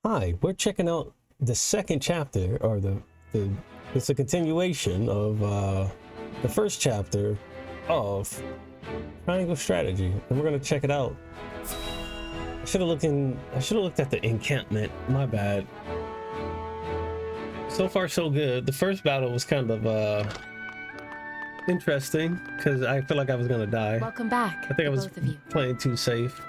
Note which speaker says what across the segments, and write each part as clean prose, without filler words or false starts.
Speaker 1: Hi, we're checking out the second chapter, or the it's a continuation of the first chapter of Triangle Strategy, and we're gonna check it out. I should have looked at the encampment. My bad. So far, so good. The first battle was kind of interesting because I feel like I was gonna die.
Speaker 2: Welcome back.
Speaker 1: I think I was
Speaker 2: both of you.
Speaker 1: playing too safe.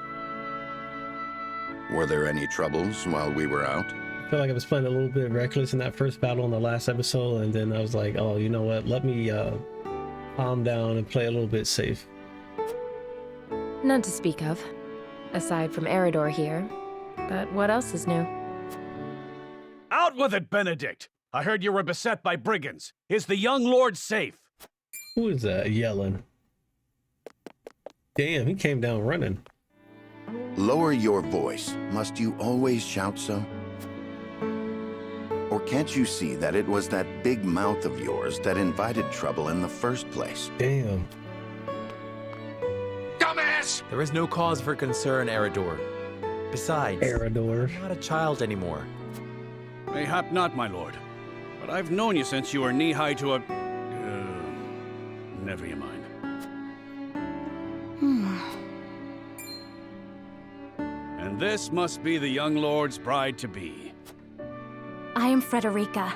Speaker 3: Were there any troubles while we were out?
Speaker 1: I feel like I was playing a little bit reckless in that first battle in the last episode, and then I was like, oh, you know what? Let me calm down and play a little bit safe.
Speaker 2: None to speak of, aside from Eridor here. But what else is new?
Speaker 4: Out with it, Benedict! I heard you were beset by brigands. Is the young lord safe?
Speaker 1: Who is that yelling? Damn, he came down running.
Speaker 3: Lower your voice. Must you always shout so? Or can't you see that it was that big mouth of yours that invited trouble in the first place?
Speaker 1: Damn.
Speaker 4: Dumbass!
Speaker 5: There is no cause for concern, Eridor. Besides,
Speaker 1: Eridor.
Speaker 5: you're not a child anymore.
Speaker 4: Mayhap not, my lord. But I've known you since you were knee-high to a... never you mind. And this must be the young lord's bride-to-be.
Speaker 6: I am Frederica.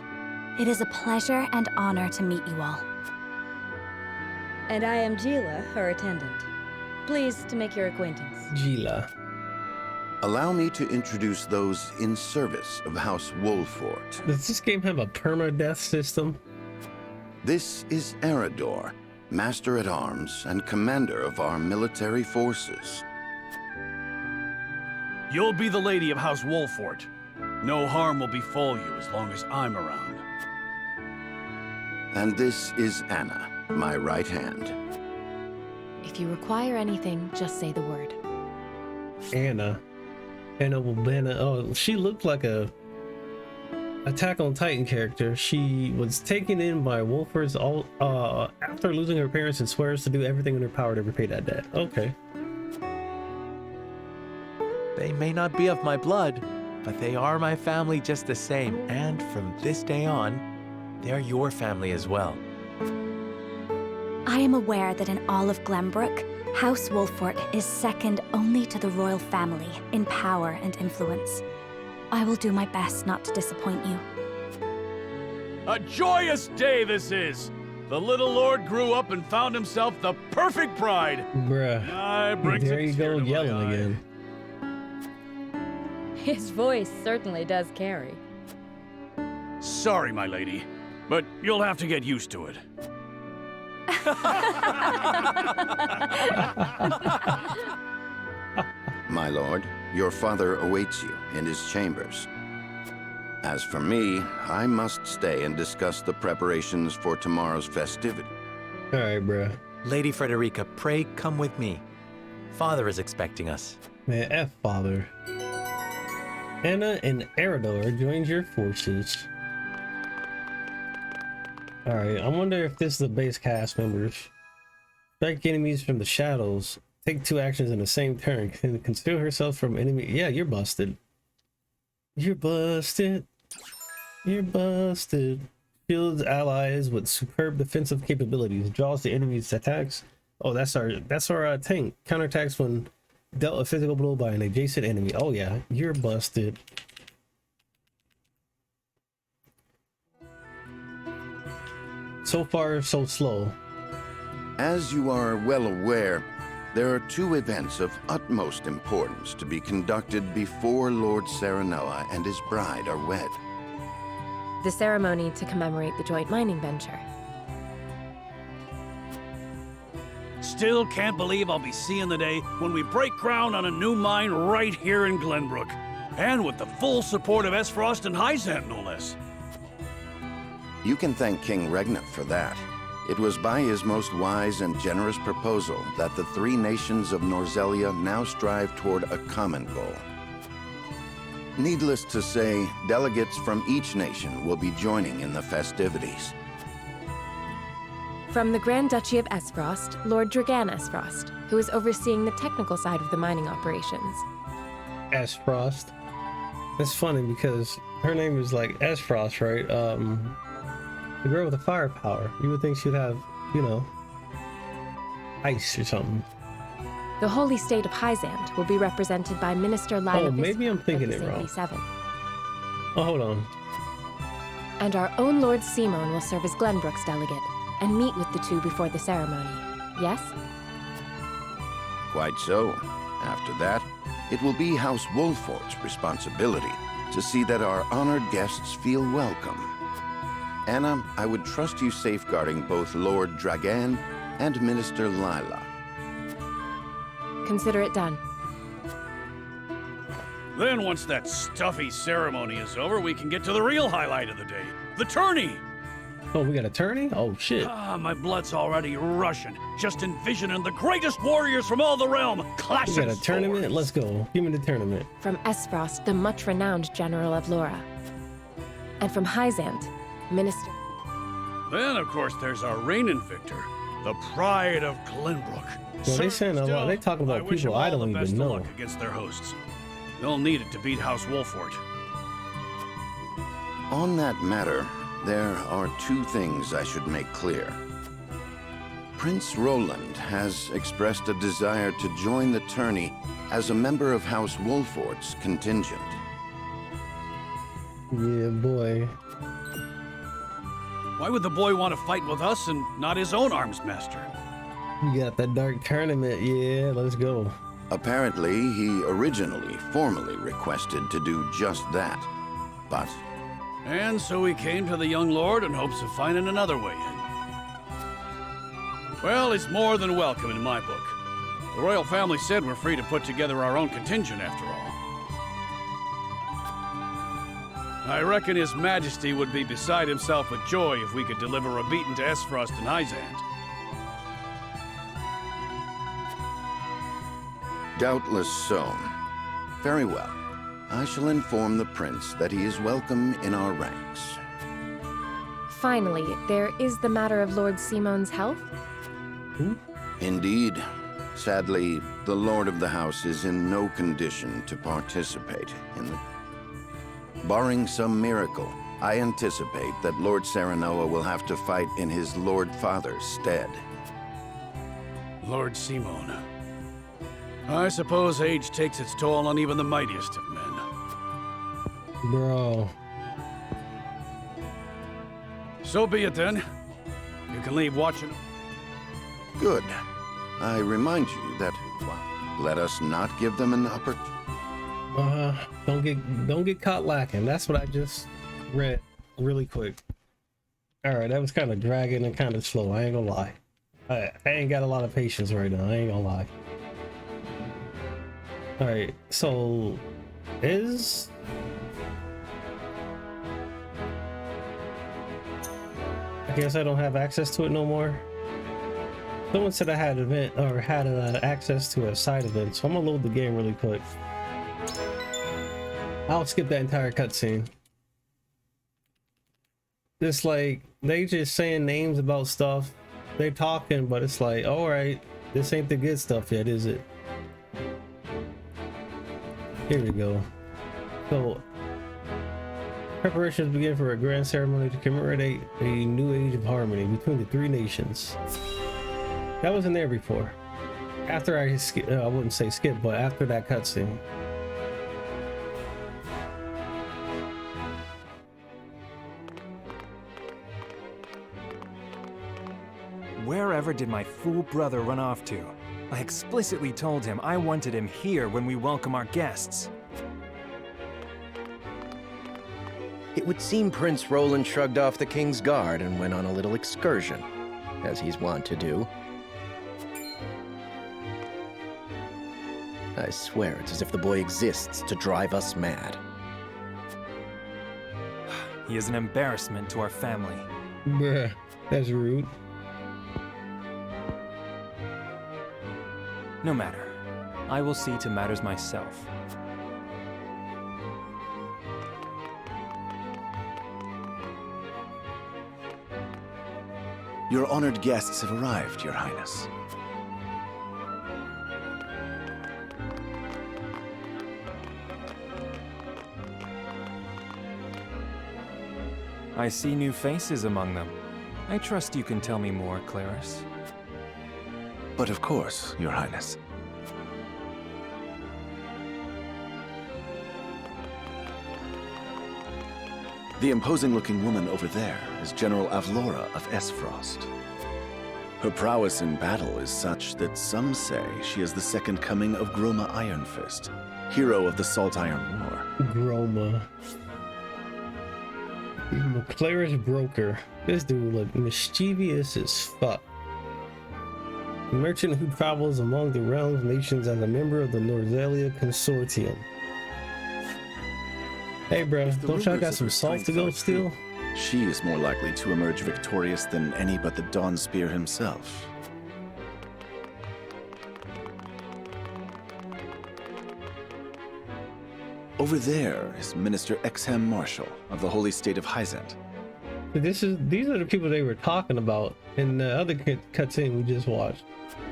Speaker 6: It is a pleasure and honor to meet you all.
Speaker 7: And I am Gila, her attendant. Pleased to make your acquaintance.
Speaker 1: Gila.
Speaker 3: Allow me to introduce those in service of House Wolfort.
Speaker 1: Does this game have a permadeath system?
Speaker 3: This is Eridor, Master-at-Arms and Commander of our military forces.
Speaker 4: You'll be the lady of House Wolfort. No harm will befall you as long as I'm around.
Speaker 3: And this is Anna, my right hand.
Speaker 2: If you require anything, just say the word.
Speaker 1: Anna Wabana. Oh, she looked like a Attack on Titan character. She was taken in by Wolfers after losing her parents and swears to do everything in her power to repay that debt. Okay.
Speaker 5: They may not be of my blood, but they are my family just the same. And from this day on, they're your family as well.
Speaker 6: I am aware that in all of Glenbrook, House Wolfort is second only to the royal family in power and influence. I will do my best not to disappoint you.
Speaker 4: A joyous day this is! The little lord grew up and found himself the perfect bride.
Speaker 1: Bruh. There you go, yelling again.
Speaker 7: His voice certainly does carry.
Speaker 4: Sorry, my lady, but you'll have to get used to it.
Speaker 3: My lord, your father awaits you in his chambers. As for me, I must stay and discuss the preparations for tomorrow's festivity.
Speaker 1: All right, bruh.
Speaker 5: Lady Frederica, pray come with me. Father is expecting us.
Speaker 1: Man, F father. Anna and Eridor joined your forces. Alright, I wonder if this is the base cast members. Strike enemies from the shadows. Take 2 actions in the same turn. Can conceal herself from enemy. Yeah, you're busted. You're busted. You're busted. Shields allies with superb defensive capabilities. Draws the enemy's attacks. Oh, that's our tank. Counterattacks when dealt a physical blow by an adjacent enemy. Oh yeah, you're busted. So far, so slow.
Speaker 3: As you are well aware, there are 2 events of utmost importance to be conducted before Lord Serenella and his bride are wed.
Speaker 2: The ceremony to commemorate the joint mining venture.
Speaker 4: Still can't believe I'll be seeing the day when we break ground on a new mine right here in Glenbrook. And with the full support of Esfrost and Hyzant, no less.
Speaker 3: You can thank King Regnant for that. It was by his most wise and generous proposal that the 3 nations of Norzelia now strive toward a common goal. Needless to say, delegates from each nation will be joining in the festivities.
Speaker 2: From the Grand Duchy of Esfrost, Lord Dragan Esfrost, who is overseeing the technical side of the mining operations.
Speaker 1: Esfrost. It's funny because her name is like Esfrost, right? The girl with the firepower. You would think she'd have, you know, ice or something.
Speaker 2: The holy state of Hyzand will be represented by Minister Lila.
Speaker 1: Oh, maybe I'm thinking it wrong. Oh, hold on.
Speaker 2: And our own Lord Simon will serve as Glenbrook's delegate and meet with the two before the ceremony. Yes?
Speaker 3: Quite so. After that, it will be House Wolfort's responsibility to see that our honored guests feel welcome. Anna, I would trust you safeguarding both Lord Dragan and Minister Lila.
Speaker 2: Consider it done.
Speaker 4: Then once that stuffy ceremony is over, we can get to the real highlight of the day. The tourney!
Speaker 1: Oh, we got a tourney? Oh, shit.
Speaker 4: Ah, my blood's already rushing. Just envisioning the greatest warriors from all the realm clashing.
Speaker 1: We got a tournament? Let's go. Give me the tournament.
Speaker 2: From Esfrost, the much-renowned General of Laura. And from Hyzand, Minister...
Speaker 4: Then, of course, there's our reigning victor, the pride of Glenbrook.
Speaker 1: Well, they saying a lot. They talking about people I don't even know.
Speaker 4: Against their hosts. They'll need it to beat House Wolfort.
Speaker 3: On that matter, there are two things I should make clear. Prince Roland has expressed a desire to join the tourney as a member of House Wolfort's contingent.
Speaker 1: Yeah, boy.
Speaker 4: Why would the boy want to fight with us and not his own arms master?
Speaker 1: You got that dark tournament. Yeah, let's go.
Speaker 3: Apparently, he originally formally requested to do just that. But...
Speaker 4: And so he came to the young lord in hopes of finding another way in. Well, he's more than welcome in my book. The royal family said we're free to put together our own contingent after all. I reckon His Majesty would be beside himself with joy if we could deliver a beating to Esfrost and Hyzand.
Speaker 3: Doubtless so. Very well. I shall inform the prince that he is welcome in our ranks.
Speaker 2: Finally, there is the matter of Lord Simon's health.
Speaker 3: Indeed. Sadly, the lord of the house is in no condition to participate in the... Barring some miracle, I anticipate that Lord Serenoa will have to fight in his Lord Father's stead.
Speaker 4: Lord Simon. I suppose age takes its toll on even the mightiest of men.
Speaker 1: Bro.
Speaker 4: So be it then. You can leave watching.
Speaker 3: Good. I remind you that, let us not give them an opportunity.
Speaker 1: Don't get caught lacking. That's what I just read really quick. All right, that was kind of dragging and kind of slow. I ain't gonna lie. I ain't got a lot of patience right now. I ain't gonna lie. All right, so I guess I don't have access to it no more. Someone said I had access to a side event, so I'm gonna load the game really quick. I'll skip that entire cutscene. It's like they just saying names about stuff. They're talking, but it's like, all right, this ain't the good stuff yet, is it? Here we go. So, preparations begin for a grand ceremony to commemorate a new age of harmony between the three nations. That wasn't there before. After I wouldn't say skip, but after that cutscene.
Speaker 8: Wherever did my fool brother run off to? I explicitly told him I wanted him here when we welcome our guests.
Speaker 9: It would seem Prince Roland shrugged off the King's Guard and went on a little excursion, as he's wont to do. I swear it's as if the boy exists to drive us mad.
Speaker 8: He is an embarrassment to our family.
Speaker 1: Bruh, that's rude.
Speaker 8: No matter. I will see to matters myself.
Speaker 10: Your honored guests have arrived, Your Highness.
Speaker 8: I see new faces among them. I trust you can tell me more, Claris.
Speaker 10: But of course, Your Highness. The imposing-looking woman over there is General Avlora of Esfrost. Her prowess in battle is such that some say she is the second coming of Groma Ironfist, hero of the Salt Iron War.
Speaker 1: Groma. Claris Broker. This dude look mischievous as fuck. A merchant who travels among the realms nations as a member of the Norzelia Consortium. Hey bro, don't y'all got some salt to go steal?
Speaker 10: She is more likely to emerge victorious than any but the Dawnspear himself. Over there is Minister Exham Marshall of the Holy State of Hyzant.
Speaker 1: These are the people they were talking about in the other cutscene we just watched.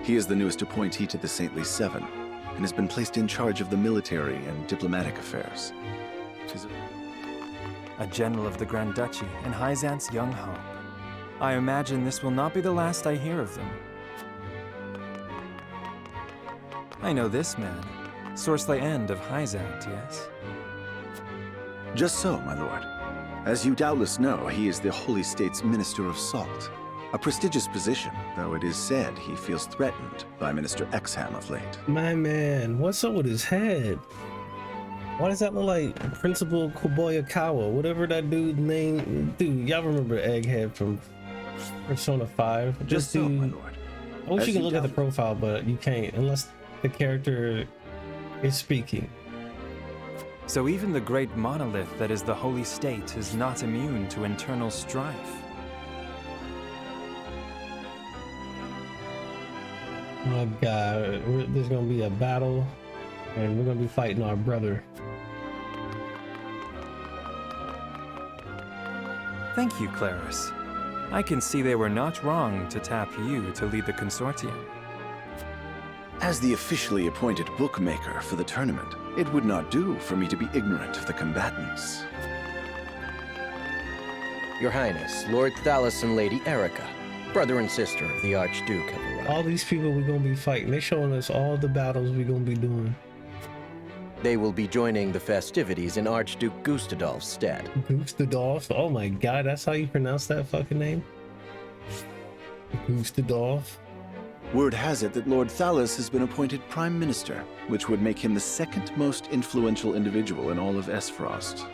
Speaker 10: He is the newest appointee to the Saintly Seven, and has been placed in charge of the military and diplomatic affairs.
Speaker 8: A general of the Grand Duchy and Hyzant's young hope. I imagine this will not be the last I hear of them. I know this man, Sorsley End of Hyzant, yes?
Speaker 10: Just so, my lord. As you doubtless know, he is the Holy State's Minister of Salt. A prestigious position, though it is said he feels threatened by Minister Exham of late.
Speaker 1: My man, what's up with his head? Why does that look like Principal Kobayakawa? Whatever that dude's name. Dude, y'all remember Egghead from Persona 5?
Speaker 10: Just so, my lord.
Speaker 1: I wish
Speaker 10: As
Speaker 1: you could
Speaker 10: you
Speaker 1: look at the profile, but you can't unless the character is speaking.
Speaker 8: So even the great monolith that is the Holy State is not immune to internal strife.
Speaker 1: Oh god, there's gonna be a battle and we're gonna be fighting our brother.
Speaker 8: Thank you, Claris. I can see they were not wrong to tap you to lead the consortium.
Speaker 10: As the officially appointed bookmaker for the tournament, it would not do for me to be ignorant of the combatants.
Speaker 9: Your Highness, Lord Thalos and Lady Erica, brother and sister of the Archduke, have arrived.
Speaker 1: All these people we're gonna be fighting, they're showing us all the battles we're gonna be doing.
Speaker 9: They will be joining the festivities in Archduke Gustadolf's stead.
Speaker 1: Gustadolf? Oh my god, that's how you pronounce that fucking name? Gustadolf?
Speaker 10: Word has it that Lord Thalos has been appointed Prime Minister, which would make him the second most influential individual in all of Esfrost.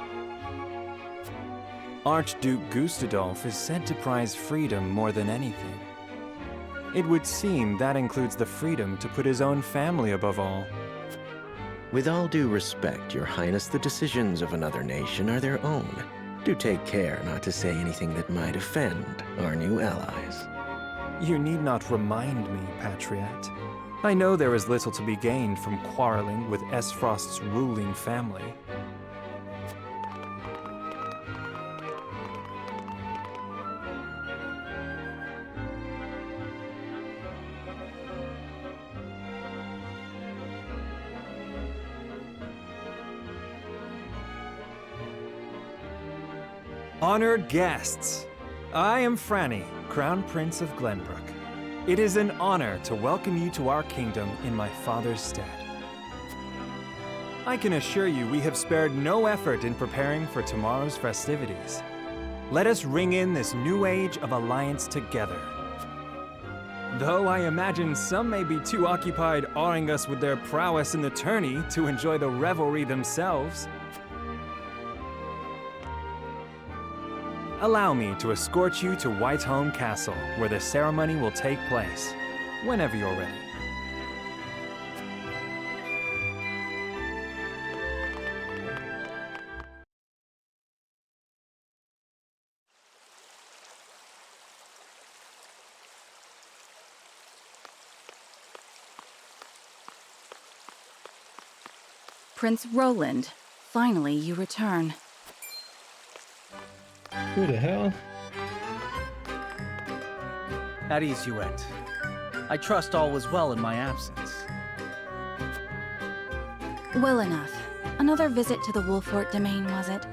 Speaker 8: Archduke Gustadolf is said to prize freedom more than anything. It would seem that includes the freedom to put his own family above all.
Speaker 9: With all due respect, Your Highness, the decisions of another nation are their own. Do take care not to say anything that might offend our new allies.
Speaker 8: You need not remind me, Patriot. I know there is little to be gained from quarreling with Esfrost's ruling family. Honored guests, I am Franny, Crown Prince of Glenbrook. It is an honor to welcome you to our kingdom in my father's stead. I can assure you we have spared no effort in preparing for tomorrow's festivities. Let us ring in this new age of alliance together. Though I imagine some may be too occupied awing us with their prowess in the tourney to enjoy the revelry themselves. Allow me to escort you to Whiteholm Castle, where the ceremony will take place, whenever you're ready.
Speaker 11: Prince Roland, finally you return.
Speaker 1: Who the hell?
Speaker 12: At ease you went. I trust all was well in my absence.
Speaker 6: Well enough. Another visit to the Wolfort domain, was it?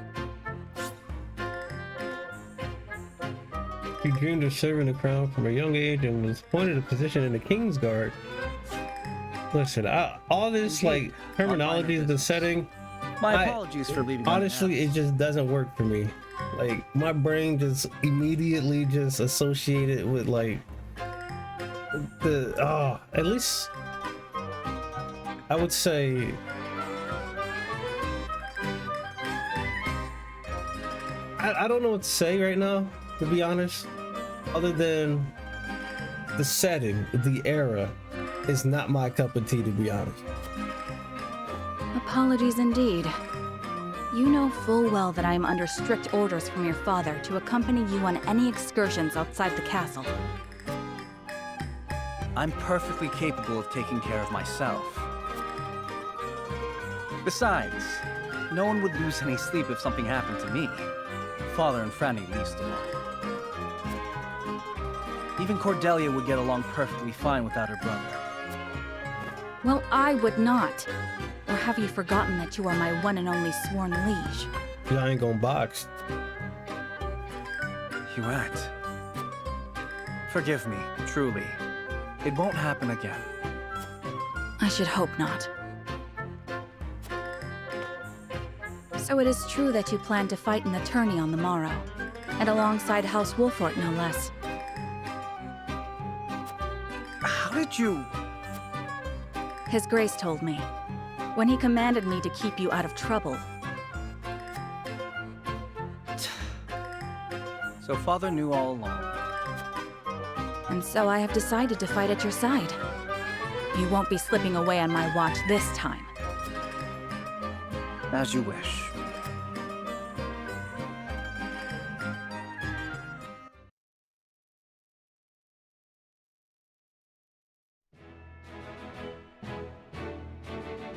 Speaker 1: He dreamed of serving the crown from a young age and was appointed a position in the King's Guard. Listen, all this like terminology, the setting.
Speaker 12: My apologies for leaving.
Speaker 1: Honestly, it just doesn't work for me. Like my brain just immediately just associated with like the at least I would say I don't know what to say right now, to be honest, other than the setting, the era is not my cup of tea, to be honest.
Speaker 11: Apologies indeed. You know full well that I am under strict orders from your father to accompany you on any excursions outside the castle.
Speaker 12: I'm perfectly capable of taking care of myself. Besides, no one would lose any sleep if something happened to me. Father and Franny least of all. Even Cordelia would get along perfectly fine without her brother.
Speaker 11: Well, I would not. Or have you forgotten that you are my one and only sworn liege?
Speaker 1: Yeah, I ain't gonna box.
Speaker 12: Huette. Forgive me, truly. It won't happen again.
Speaker 11: I should hope not. So it is true that you plan to fight in the tourney on the morrow, and alongside House Wolfort, no less.
Speaker 12: How did you...
Speaker 11: His Grace told me, when he commanded me to keep you out of trouble.
Speaker 12: So Father knew all along.
Speaker 11: And so I have decided to fight at your side. You won't be slipping away on my watch this time.
Speaker 12: As you wish.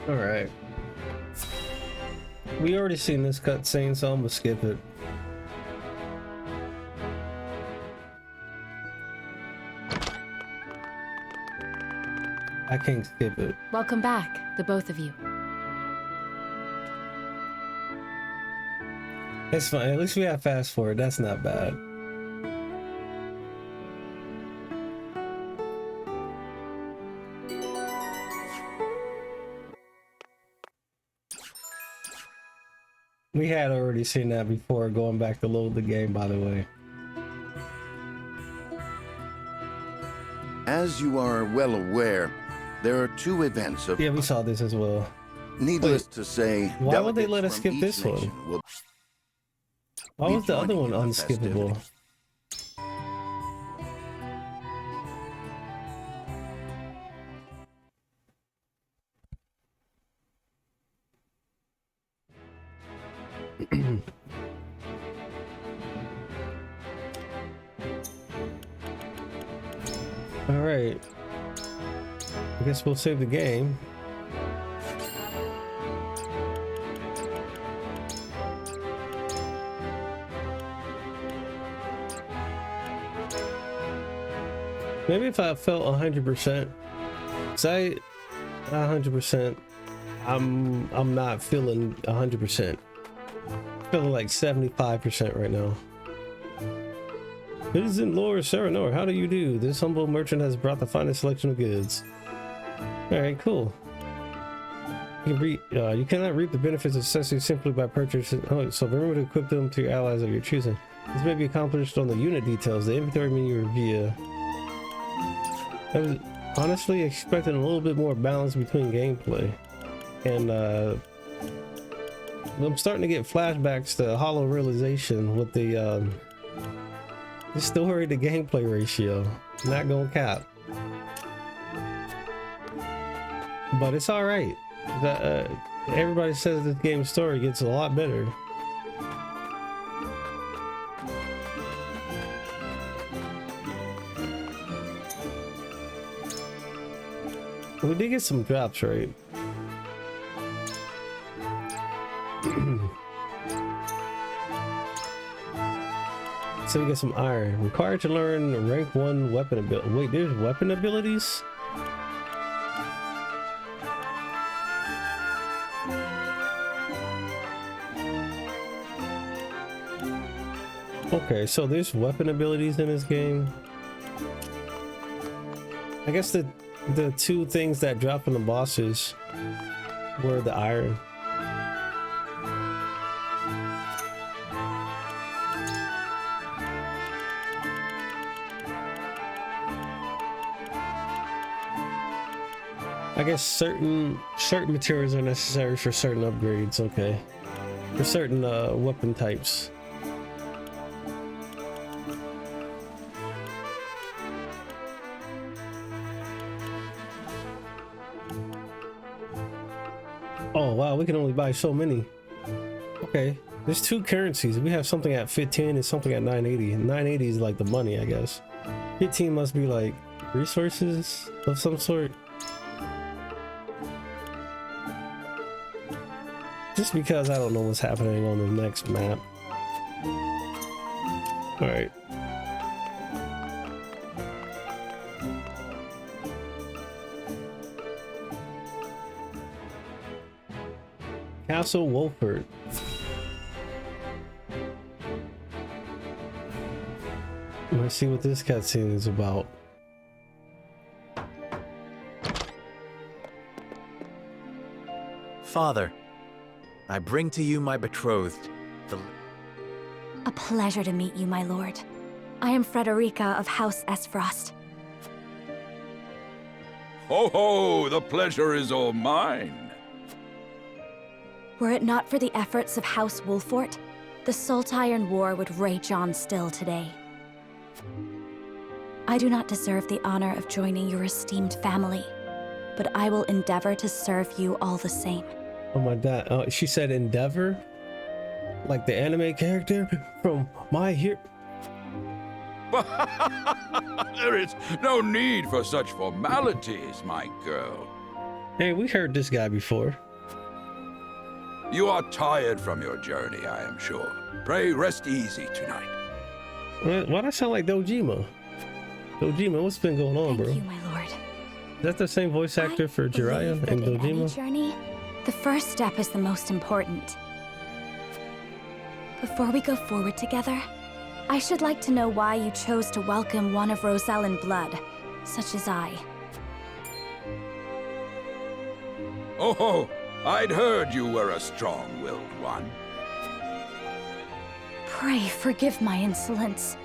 Speaker 1: All right. We already seen this cutscene, so I'm gonna skip it. I can't skip it.
Speaker 2: Welcome back, the both of you.
Speaker 1: It's fine. At least we have fast forward. That's not bad. We had already seen that before going back to load the game, by the way.
Speaker 3: As you are well aware, there are two events of...
Speaker 1: Yeah, we saw this as well.
Speaker 3: Needless to say...
Speaker 1: Why would they let us skip this one? Why was the other one unskippable? All right. I guess we'll save the game. Maybe if I felt 100%, say 100%, I'm not feeling 100%. Feeling like 75% right now. Citizen Lord Sirlionhart, how do you do? This humble merchant has brought the finest selection of goods. All right, cool. You cannot reap the benefits of necessity simply by purchasing. Oh, so remember to equip them to your allies of your choosing. This may be accomplished on the unit details, the inventory menu via. I was honestly expecting a little bit more balance between gameplay, and I'm starting to get flashbacks to Hollow Realization with the story to gameplay ratio. Not gonna cap, but it's all right. Everybody says this game's story gets a lot better. We did get some drops, right? So we get some iron. Required to learn rank 1 weapon ability. Wait, there's weapon abilities? Okay, so there's weapon abilities in this game. I guess the two things that drop from the bosses were the iron. I guess certain materials are necessary for certain upgrades. Okay, for certain weapon types. Oh wow, we can only buy so many. Okay, there's two currencies. We have something at 15 and something at 980. And 980 is like the money, I guess. 15 must be like resources of some sort. Just because I don't know what's happening on the next map. All right. Castle Wolford. Let's see what this cutscene is about.
Speaker 5: Father, I bring to you my betrothed,
Speaker 6: A pleasure to meet you, my lord. I am Frederica of House Esfrost.
Speaker 13: Ho ho! The pleasure is all mine.
Speaker 6: Were it not for the efforts of House Wolfort, the Saltiron War would rage on still today. I do not deserve the honor of joining your esteemed family, but I will endeavor to serve you all the same.
Speaker 1: Oh my god, oh, she said endeavor? Like the anime character from My Hero.
Speaker 13: There is no need for such formalities, my girl.
Speaker 1: Hey, we heard this guy before.
Speaker 13: You are tired from your journey, I am sure. Pray rest easy tonight.
Speaker 1: Why'd I sound like Dojima? Dojima, what's been going on, bro?
Speaker 6: Thank you, my lord.
Speaker 1: Is that the same voice actor for Jiraiya and
Speaker 6: In any
Speaker 1: Dojima?
Speaker 6: journey, the first step is the most important. Before we go forward together, I should like to know why you chose to welcome one of Rosellan blood, such as I.
Speaker 13: Oh, I'd heard you were a strong-willed one.
Speaker 6: Pray forgive my insolence.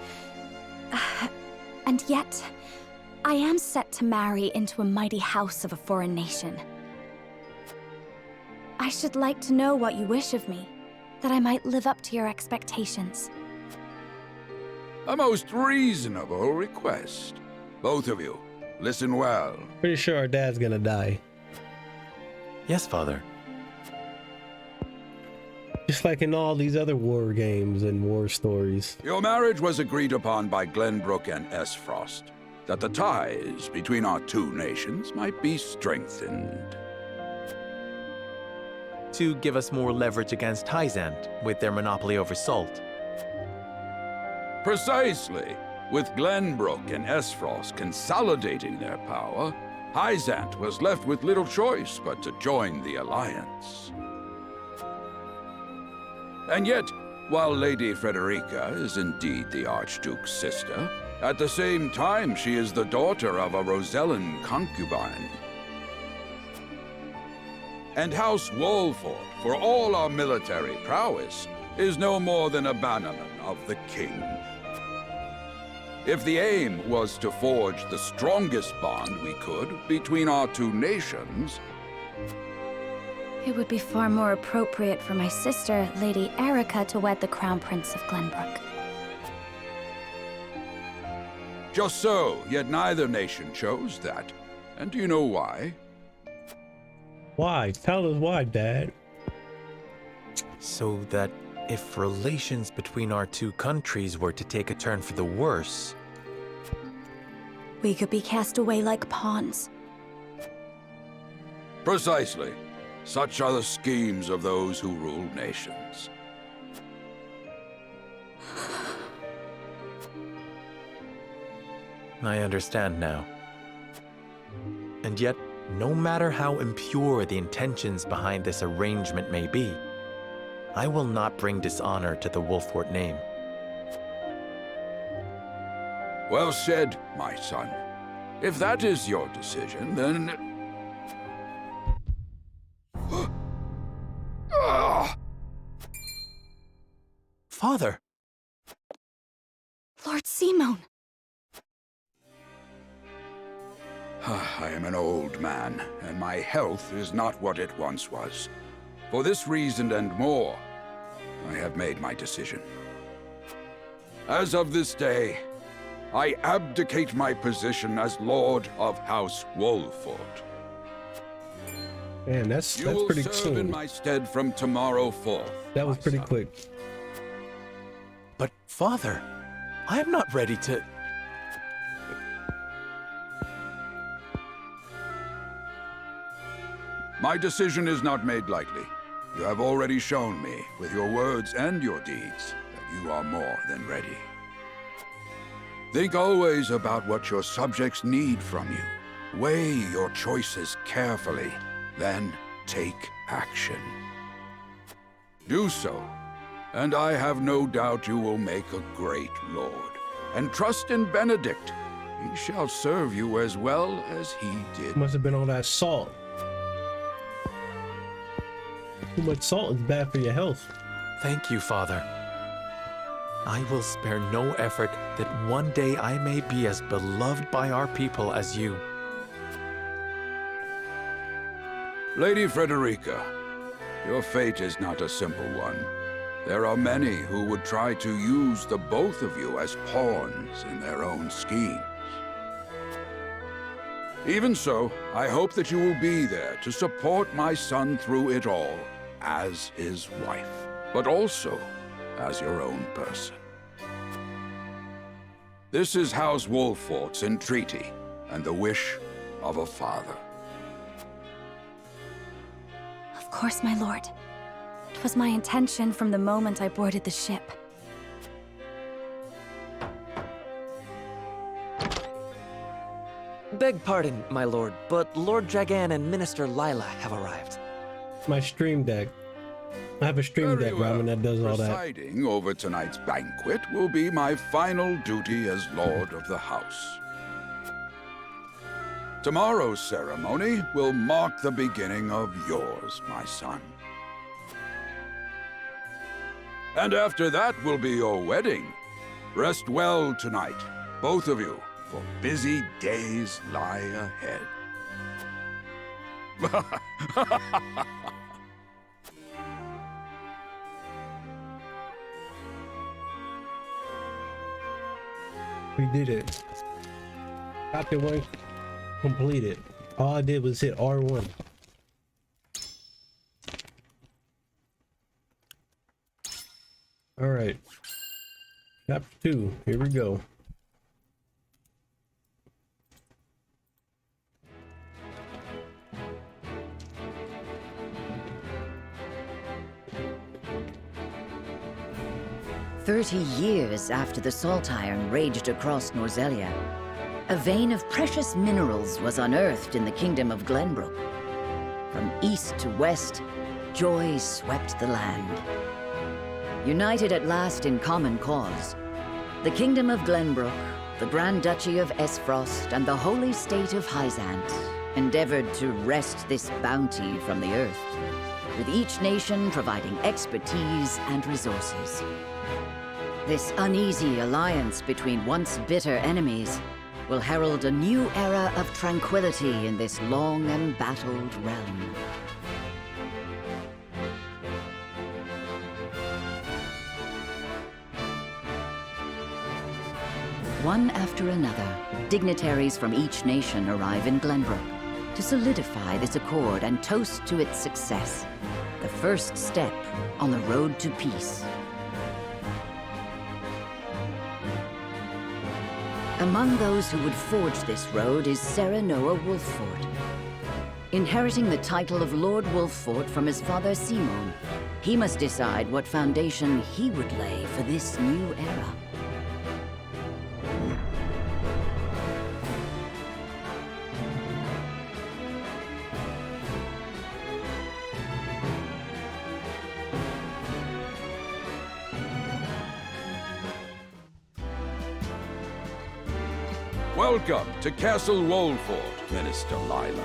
Speaker 6: And yet, I am set to marry into a mighty house of a foreign nation. I should like to know what you wish of me, that I might live up to your expectations.
Speaker 13: A most reasonable request. Both of you, listen well.
Speaker 1: Pretty sure our dad's gonna die.
Speaker 5: Yes, Father.
Speaker 1: Just like in all these other war games and war stories.
Speaker 13: Your marriage was agreed upon by Glenbrook and Esfrost, that the ties between our two nations might be strengthened.
Speaker 5: To give us more leverage against Hyzant with their monopoly over salt.
Speaker 13: Precisely. With Glenbrook and Esfrost consolidating their power, Hyzant was left with little choice but to join the alliance. And yet, while Lady Frederica is indeed the Archduke's sister, at the same time she is the daughter of a Rosellan concubine. And House Wolfort, for all our military prowess, is no more than a bannerman of the king. If the aim was to forge the strongest bond we could between our two nations,
Speaker 6: It would be far more appropriate for my sister, Lady Erica, to wed the Crown Prince of Glenbrook.
Speaker 13: just so, yet neither nation chose that. And do you know why?
Speaker 1: Why? Tell us why, Dad.
Speaker 5: So that if relations between our two countries were to take a turn for the worse,
Speaker 6: We could be cast away like pawns.
Speaker 13: Precisely. Such are the schemes of those who rule nations.
Speaker 5: I understand now. And yet, no matter how impure the intentions behind this arrangement may be, I will not bring dishonor to the Wolfort name.
Speaker 13: Well said, my son. If that is your decision, then...
Speaker 5: Father!
Speaker 11: Lord Simone!
Speaker 13: I am an old man, and my health is not what it once was. For this reason and more, I have made my decision. As of this day, I abdicate my position as Lord of House Wolford.
Speaker 1: Man, that's
Speaker 13: You
Speaker 1: pretty
Speaker 13: will serve
Speaker 1: soon.
Speaker 13: in my stead from tomorrow forth.
Speaker 1: That was
Speaker 13: my
Speaker 1: pretty
Speaker 13: son.
Speaker 1: quick.
Speaker 5: But, Father, I am not ready to...
Speaker 13: My decision is not made lightly. You have already shown me, with your words and your deeds, that you are more than ready. Think always about what your subjects need from you. Weigh your choices carefully, then take action. Do so, and I have no doubt you will make a great lord. And trust in Benedict. He shall serve you as well as he did.
Speaker 1: Must have been all that salt. Too much salt is bad for your health.
Speaker 5: Thank you, Father. I will spare no effort that one day I may be as beloved by our people as you.
Speaker 13: Lady Frederica, your fate is not a simple one. There are many who would try to use the both of you as pawns in their own schemes. Even so, I hope that you will be there to support my son through it all, as his wife, but also as your own person. This is House Wolfort's entreaty, and the wish of a father.
Speaker 6: Of course, my lord. It was my intention from the moment I boarded the ship.
Speaker 14: Beg pardon, my lord, but Lord Dragan and Minister Lila have arrived.
Speaker 1: My stream deck. I have a stream
Speaker 13: Very
Speaker 1: deck,
Speaker 13: well.
Speaker 1: Ramen, that does all that.
Speaker 13: Presiding over tonight's banquet will be my final duty as Lord of the House. Tomorrow's ceremony will mark the beginning of yours, my son. And after that will be your wedding. Rest well tonight, both of you, for busy days lie ahead.
Speaker 1: We did it. Chapter 1 completed. All I did was hit R1. Alright. Chapter 2. Here we go.
Speaker 15: "30 years after the Salt Iron raged across Norzelia, a vein of precious minerals was unearthed in the kingdom of Glenbrook. From east to west, joy swept the land. United at last in common cause, the kingdom of Glenbrook, the Grand Duchy of Esfrost, and the holy state of Hyzant endeavored to wrest this bounty from the earth, with each nation providing expertise and resources. This uneasy alliance between once bitter enemies will herald a new era of tranquility in this long embattled realm. One after another, dignitaries from each nation arrive in Glenbrook to solidify this accord and toast to its success, the first step on the road to peace. Among those who would forge this road is Noah Wolffort. Inheriting the title of Lord Wolffort from his father Simon, he must decide what foundation he would lay for this new era.
Speaker 13: Welcome to Castle Wolfort, Minister Lila.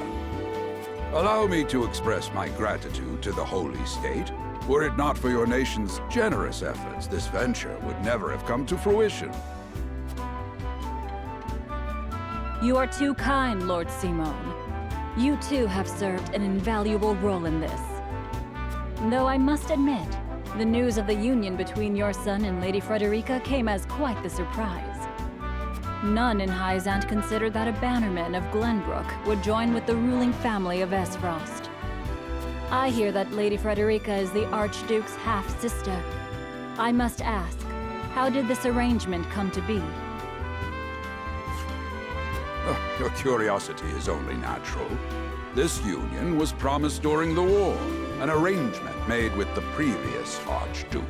Speaker 13: Allow me to express my gratitude to the Holy State. Were it not for your nation's generous efforts, this venture would never have come to fruition.
Speaker 11: You are too kind, Lord Simone. You too have served an invaluable role in this. Though I must admit, the news of the union between your son and Lady Frederica came as quite the surprise. None in Hyzant considered that a bannerman of Glenbrook would join with the ruling family of Esfrost. I hear that Lady Frederica is the Archduke's half-sister. I must ask, how did this arrangement come to be?
Speaker 13: Your curiosity is only natural. This union was promised during the war, an arrangement made with the previous Archduke.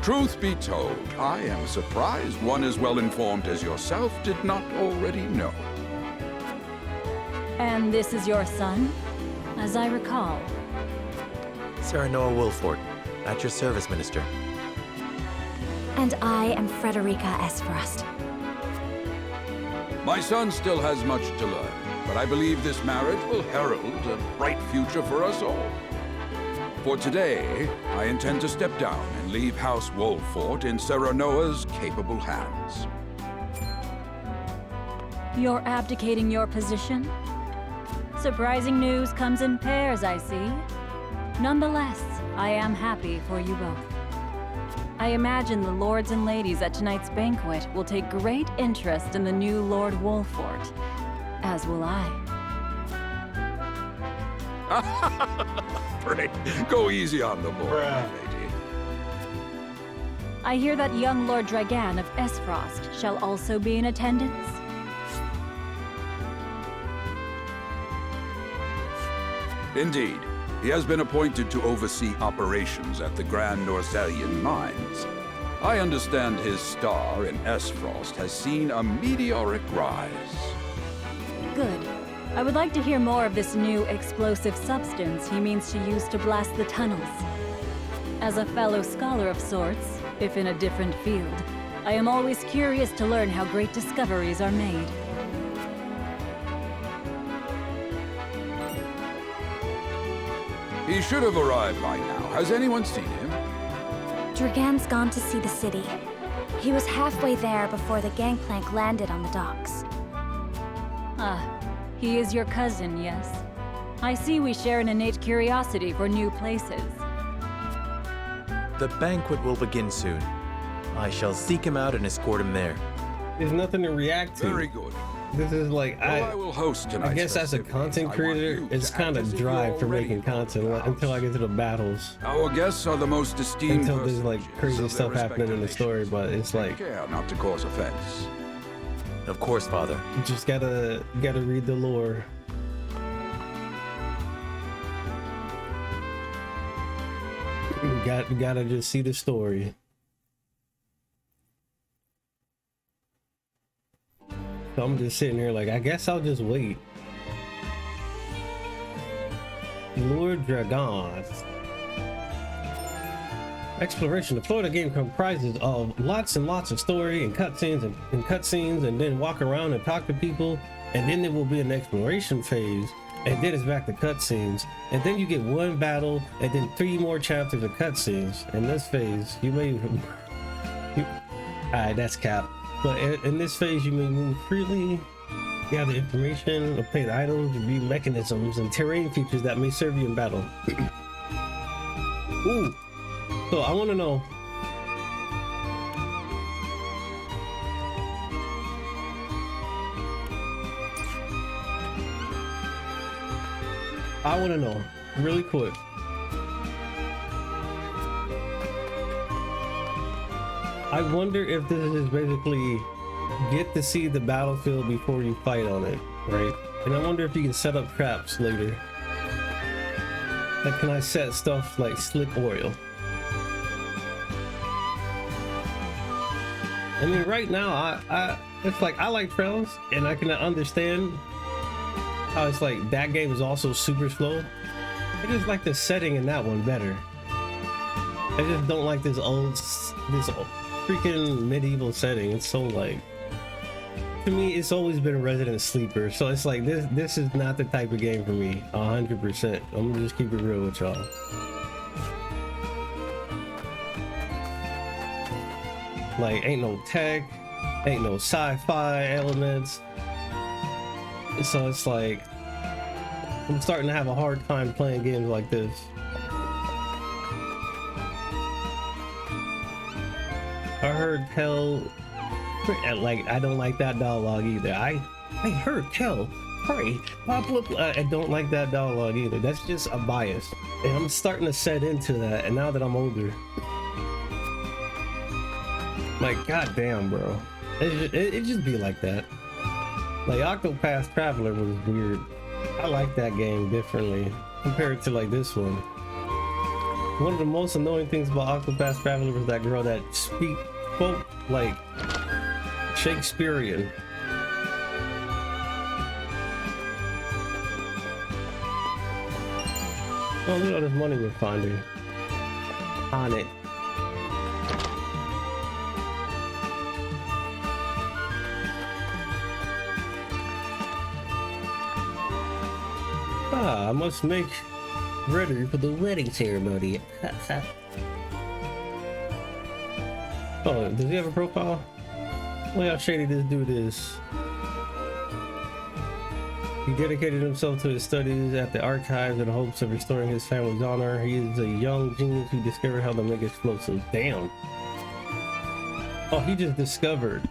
Speaker 13: Truth be told, I am surprised one as well informed as yourself did not already know.
Speaker 11: And this is your son? As I recall.
Speaker 5: Serenoa Wolfort, at your service, Minister.
Speaker 6: And I am Frederica Esfrost.
Speaker 13: My son still has much to learn, but I believe this marriage will herald a bright future for us all. For today, I intend to step down and leave House Wolfort in Serenoa's capable hands.
Speaker 11: You're abdicating your position? Surprising news comes in pairs, I see. Nonetheless, I am happy for you both. I imagine the lords and ladies at tonight's banquet will take great interest in the new Lord Wolfort, as will I.
Speaker 13: Pray, go easy on the boy, lady.
Speaker 11: I hear that young Lord Dragan of Esfrost shall also be in attendance.
Speaker 13: Indeed. He has been appointed to oversee operations at the Grand Norzelian mines. I understand his star in Esfrost has seen a meteoric rise.
Speaker 11: Good. I would like to hear more of this new explosive substance he means to use to blast the tunnels. As a fellow scholar of sorts, if in a different field, I am always curious to learn how great discoveries are made.
Speaker 13: He should have arrived by now. Has anyone seen him?
Speaker 6: Dragan's gone to see the city. He was halfway there before the gangplank landed on the docks.
Speaker 11: Ah, he is your cousin, yes? I see we share an innate curiosity for new places.
Speaker 5: The banquet will begin soon. I shall seek him out and escort him there.
Speaker 1: There's nothing to react to.
Speaker 13: Very good.
Speaker 1: This is like,
Speaker 13: I will host
Speaker 1: I guess as a content creator, it's kind of dry for making content until I get to the battles.
Speaker 13: Our guests are the most esteemed.
Speaker 1: Until there's like crazy stuff happening in the story, but it's like,
Speaker 13: care not to cause offense.
Speaker 5: Of course, Father.
Speaker 1: You just gotta read the lore. Gotta just see the story. So I'm just sitting here like, I guess I'll just wait. Lord Dragon. Exploration. The Florida game comprises of lots and lots of story and cutscenes and then walk around and talk to people, and then there will be an exploration phase, and then it's back to cutscenes, and then you get one battle and then 3 more chapters of cutscenes. In this phase, you may alright, that's cap. But in this phase, you may move freely, gather information, obtain items, review mechanisms, and terrain features that may serve you in battle. Ooh. So I want to know. Really quick. I wonder if this is basically get to see the battlefield before you fight on it, right? And I wonder if you can set up traps later. Like, can I set stuff like slick oil? I mean, right now, it's like I like trails, and I can understand how it's like that game is also super slow. I just like the setting in that one better. I just don't like this old freaking medieval setting. It's so like to me, it's always been a resident sleeper. So it's like this is not the type of game for me. 100%. I'm gonna just keep it real with y'all. Like, ain't no tech, ain't no sci-fi elements. So it's like I'm starting to have a hard time playing games like this. I heard hell. Like, I don't like that dialogue either. I heard hell. Pray. I don't like that dialogue either. That's just a bias. And I'm starting to set into that. And now that I'm older, like, goddamn, bro. It just be like that. Like, Octopath Traveler was weird. I like that game differently compared to like this one. One of the most annoying things about Octopath Traveler was that girl that spoke like Shakespearean. Oh, look at all this money we're finding on it. I must make ready for the wedding ceremony. Oh, does he have a profile? Look how shady this dude is. He dedicated himself to his studies at the archives in hopes of restoring his family's honor. He is a young genius who discovered how to make explosives. Damn. Oh, he just discovered.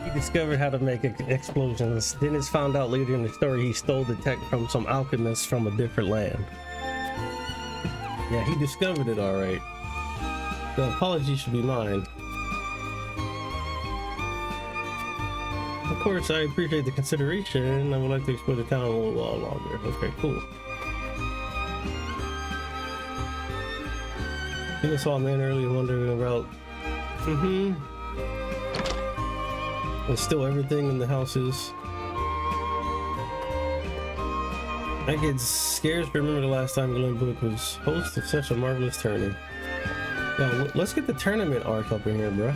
Speaker 1: He discovered how to make explosions. Then it's found out later in the story he stole the tech from some alchemists from a different land. Yeah, he discovered it all right. The apology should be mine. Of course, I appreciate the consideration. I would like to explore the town a little while longer. Okay, cool. I think I saw a man earlier wondering about... There's still everything in the houses. I get scared to remember the last time Glenbrook was host of such a marvelous tourney. Now, let's get the tournament arc up in here, bro.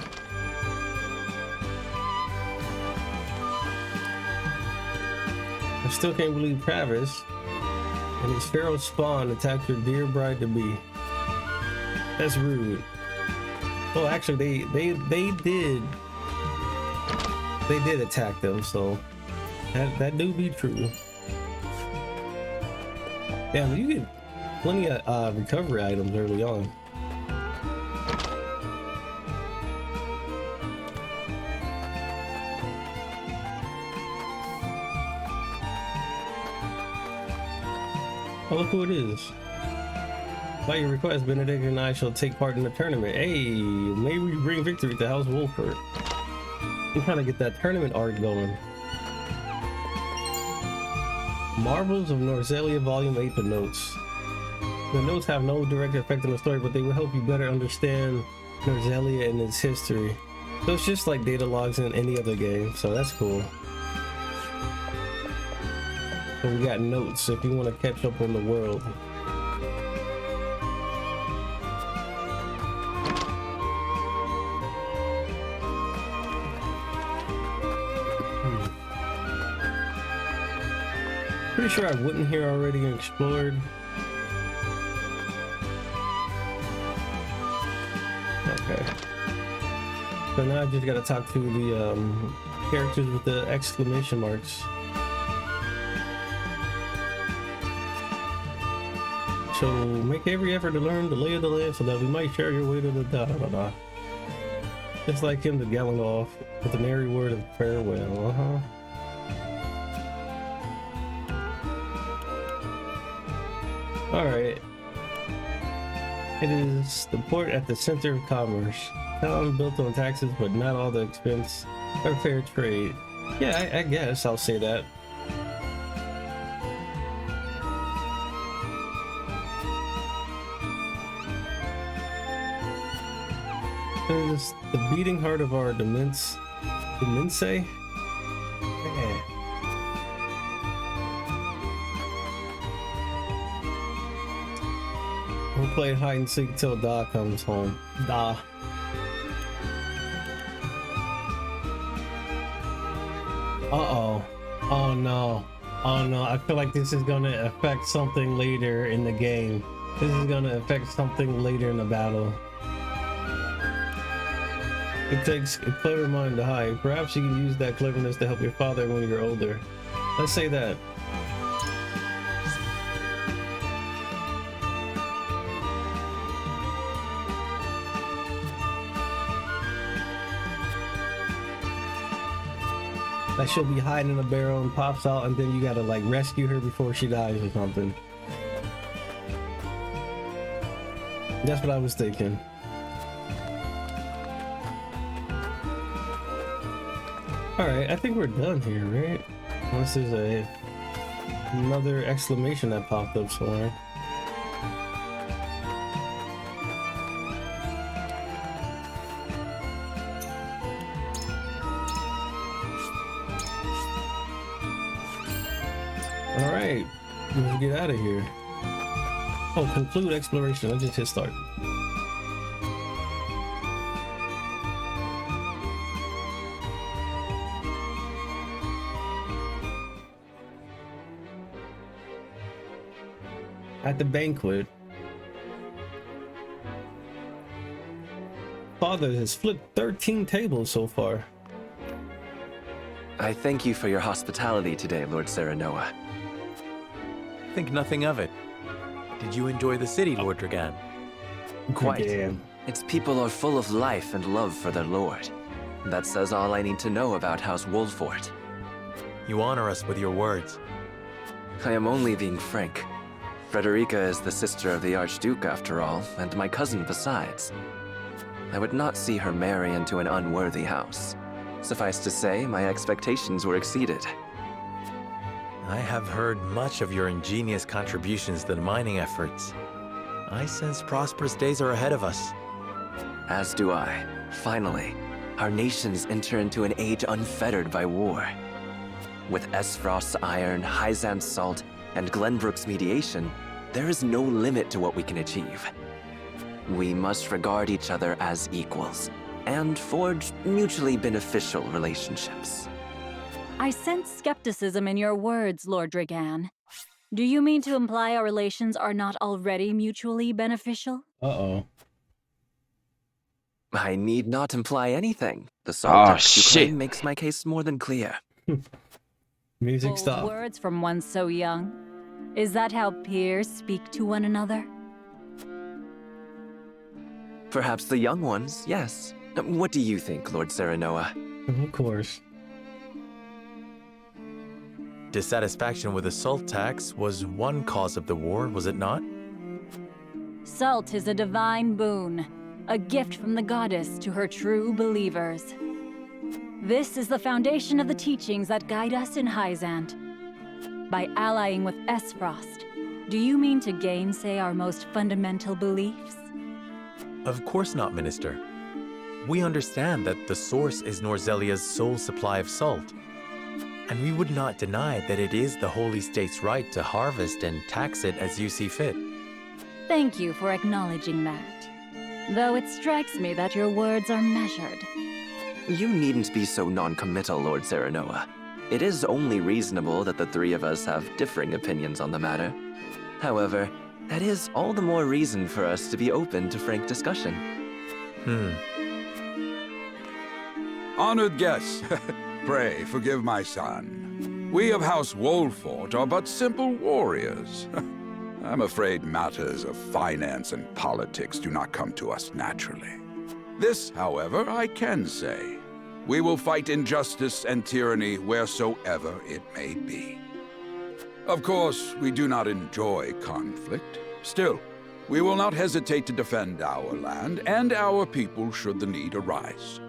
Speaker 1: I still can't believe Travis and his feral spawn attacked your dear bride-to-be. That's rude. Well, actually, they did attack them, so that do be true. Yeah, but you get plenty of recovery items early on. Oh, look who it is. By your request, Benedict and I shall take part in the tournament. Hey, maybe we bring victory to House Wolford. I'm trying to get that tournament arc going. Marvels of Norzelia Volume 8, the notes. The notes have no direct effect on the story, but they will help you better understand Norzelia and its history. So it's just like data logs in any other game, so that's cool. So we got notes if you want to catch up on the world. Pretty sure I wouldn't here already and explored. Okay. So now I just gotta talk to the characters with the exclamation marks. So make every effort to learn the lay of the land so that we might share your way to the da-da-da-da. Just like him to gallon off with an airy word of farewell. Alright. It is the port at the center of commerce. Town built on taxes, but not all the expense or fair trade. Yeah, I guess I'll say that. It is the beating heart of our Demense? Yeah. We'll play hide and seek till Da comes home. Da. Uh-oh. Oh no. Oh no. I feel like this is gonna affect something later in the game. This is gonna affect something later in the battle. It takes a clever mind to hide. Perhaps you can use that cleverness to help your father when you're older. Let's say that. That she'll be hiding in a barrel and pops out, and then you gotta like rescue her before she dies or something. That's what I was thinking. Alright, I think we're done here, right? Unless there's another exclamation that popped up somewhere. Alright, let's get out of here. Oh, conclude exploration. I just hit start. At the banquet, Father has flipped 13 tables so far.
Speaker 5: I thank you for your hospitality today, Lord Serenoa. Think nothing of it. Did you enjoy the city, Lord Dragan?
Speaker 14: Quite.
Speaker 1: Yeah.
Speaker 14: Its people are full of life and love for their lord. That says all I need to know about House Wolfort.
Speaker 5: You honor us with your words.
Speaker 14: I am only being frank. Frederica is the sister of the Archduke, after all, and my cousin besides. I would not see her marry into an unworthy house. Suffice to say, my expectations were exceeded.
Speaker 5: I have heard much of your ingenious contributions to the mining efforts. I sense prosperous days are ahead of us.
Speaker 14: As do I. Finally, our nations enter into an age unfettered by war. With Esfrost's iron, Hyzan's salt, and Glenbrook's mediation, there is no limit to what we can achieve. We must regard each other as equals, and forge mutually beneficial relationships.
Speaker 11: I sense skepticism in your words, Lord Dragan. Do you mean to imply our relations are not already mutually beneficial?
Speaker 1: Uh-oh.
Speaker 14: I need not imply anything. The salt tax you claim makes my case more than clear.
Speaker 1: Music
Speaker 11: Bold
Speaker 1: stop.
Speaker 11: words from one so young. Is that how peers speak to one another?
Speaker 14: Perhaps the young ones, yes. What do you think, Lord Serenoa?
Speaker 1: Of course.
Speaker 5: Dissatisfaction with the salt tax was one cause of the war, was it not?
Speaker 11: Salt is a divine boon, a gift from the goddess to her true believers. This is the foundation of the teachings that guide us in Hyzant. By allying with Esfrost, do you mean to gainsay our most fundamental beliefs?
Speaker 5: Of course not, Minister. We understand that the source is Norzelia's sole supply of salt. And we would not deny that it is the Holy State's right to harvest and tax it as you see fit.
Speaker 11: Thank you for acknowledging that. Though it strikes me that your words are measured.
Speaker 14: You needn't be so non-committal, Lord Serenoa. It is only reasonable that the three of us have differing opinions on the matter. However, that is all the more reason for us to be open to frank discussion.
Speaker 13: Honored guests, pray forgive my son. We of House Wolfort are but simple warriors. I'm afraid matters of finance and politics do not come to us naturally. This, however, I can say. We will fight injustice and tyranny wheresoever it may be. Of course, we do not enjoy conflict. Still, we will not hesitate to defend our land and our people should the need arise.